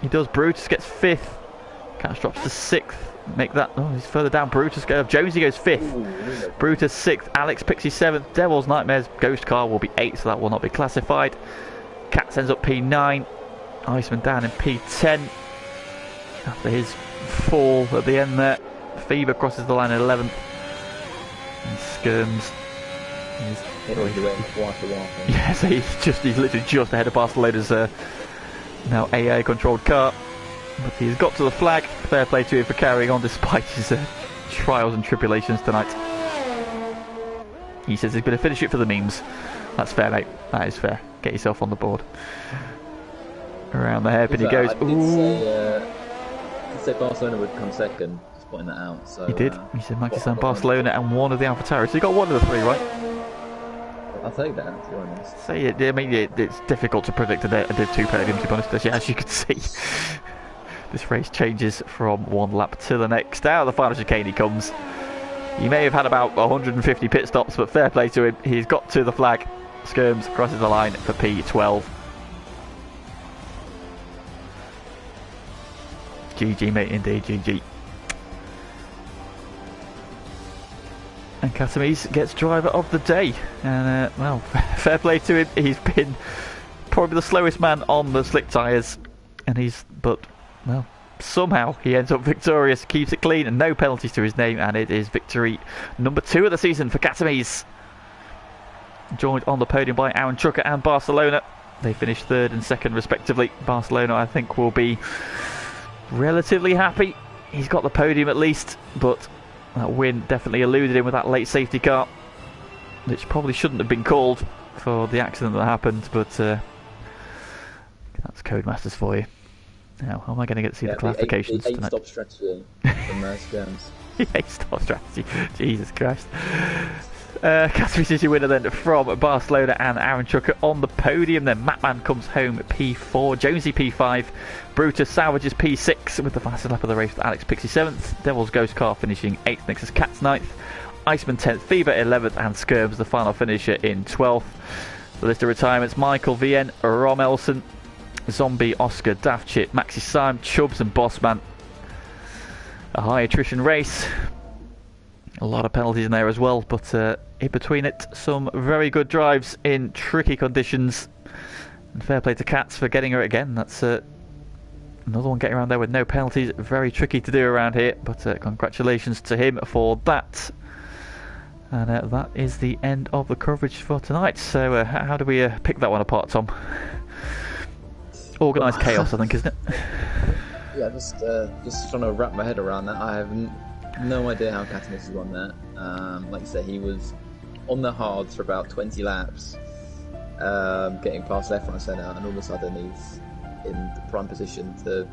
He does. Brutus gets 5th. Cat drops to 6th. Make that. Oh, he's further down. Jonesy goes 5th. Brutus 6th. Alex Pixie 7th. Devil's Nightmares Ghost Car will be 8th, so that will not be classified. Cat ends up P9. Iceman down in P10 after his fall at the end there. Fever crosses the line at 11th. And Skirms is. Yes, he's literally just ahead of Barcelona's now AI controlled car. But he's got to the flag. Fair play to him for carrying on despite his trials and tribulations tonight. He says he's going to finish it for the memes. That's fair, mate. That is fair. Get yourself on the board. Around the hairpin he goes. I did say Barcelona would come second. Just pointing that out. So He did. He said Maxisan, Barcelona, and one of the AlphaTauri. So you got one of the three, right? I'll take that, to be honest. So yeah, I mean, it's difficult to predict the two podiums, to be honest. As you can see, this race changes from one lap to the next. Out of the final chicane he comes. He may have had about 150 pit stops, but fair play to him. He's got to the flag. Skirms crosses the line for P12. GG, mate, indeed, GG. And Katamis gets driver of the day. And, well, fair play to him. He's been probably the slowest man on the slick tyres. But, well, somehow he ends up victorious, keeps it clean, and no penalties to his name. And it is victory number 2 of the season for Katamis. Joined on the podium by Aaron Trucker and Barcelona. They finished 3rd and 2nd respectively. Barcelona, I think, will be relatively happy. He's got the podium at least, but that win definitely eluded him with that late safety car, which probably shouldn't have been called for the accident that happened, but that's Codemasters for you. Now, how am I going to get to see the classifications the tonight? 8-stop strategy from Skirms. The 8-stop strategy. Jesus Christ. Category City winner then from Barcelona and Aaron Trucker on the podium. Then Matman comes home P4, Jonesy P5, Brutus salvages P6 with the fastest lap of the race with Alex Pixie 7th, Devil's Ghost Car finishing 8th, Nexus Cats 9th, Iceman 10th, Fever 11th, and Skirms the final finisher in 12th. The list of retirements: Michael VN, Rom Elson, Zombie, Oscar, Daft Chip, Maxi Syme, Chubbs and Bossman. A high attrition race. A lot of penalties in there as well, but in between it, some very good drives in tricky conditions. And fair play to Cats for getting her again. That's another one getting around there with no penalties. Very tricky to do around here, but congratulations to him for that. And that is the end of the coverage for tonight. So how do we pick that one apart, Tom? Organised chaos, I think, isn't it? Yeah, just trying to wrap my head around that. I have no idea how Katamis has won that. Like you say, he was on the hards for about 20 laps, getting past left, right and centre, and all of a sudden he's in the prime position to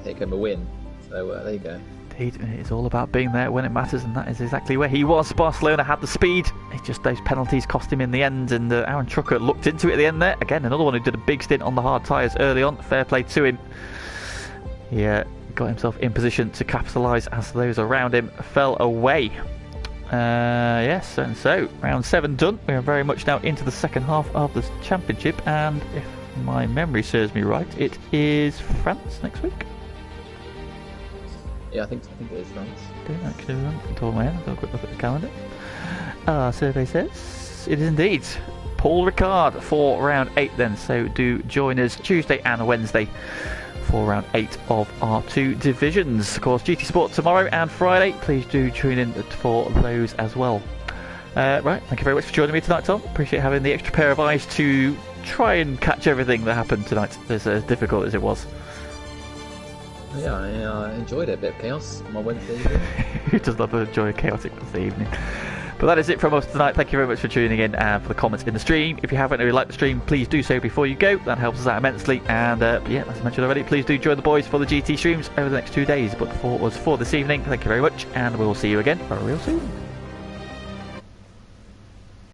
take home a win. So there you go. Indeed, it's all about being there when it matters, and that is exactly where he was. Barcelona had the speed. It's just those penalties cost him in the end, and Aaron Trucker looked into it at the end there. Again, another one who did a big stint on the hard tyres early on. Fair play to him. Yeah. Got himself in position to capitalise as those around him fell away. Yes, and so round 7 done. We are very much now into the second half of the championship, and if my memory serves me right, it is France next week. Yeah, I think it is France. Don't actually remember off the top of my head. I'll have a quick look at the calendar. Survey says it is indeed Paul Ricard for round 8 then. So do join us Tuesday and Wednesday for round 8 of our 2 divisions. Of course, GT Sport tomorrow and Friday. Please do tune in for those as well. Right, thank you very much for joining me tonight, Tom. Appreciate having the extra pair of eyes to try and catch everything that happened tonight, as difficult as it was. Yeah, I enjoyed it. A bit of chaos on my Wednesday evening. Who does love to enjoy a chaotic Wednesday evening? But that is it from us tonight. Thank you very much for tuning in and for the comments in the stream. If you haven't already liked the stream, please do so before you go. That helps us out immensely. And yeah, as I mentioned already, please do join the boys for the GT streams over the next 2 days. But for this evening, thank you very much, and we'll see you again real soon.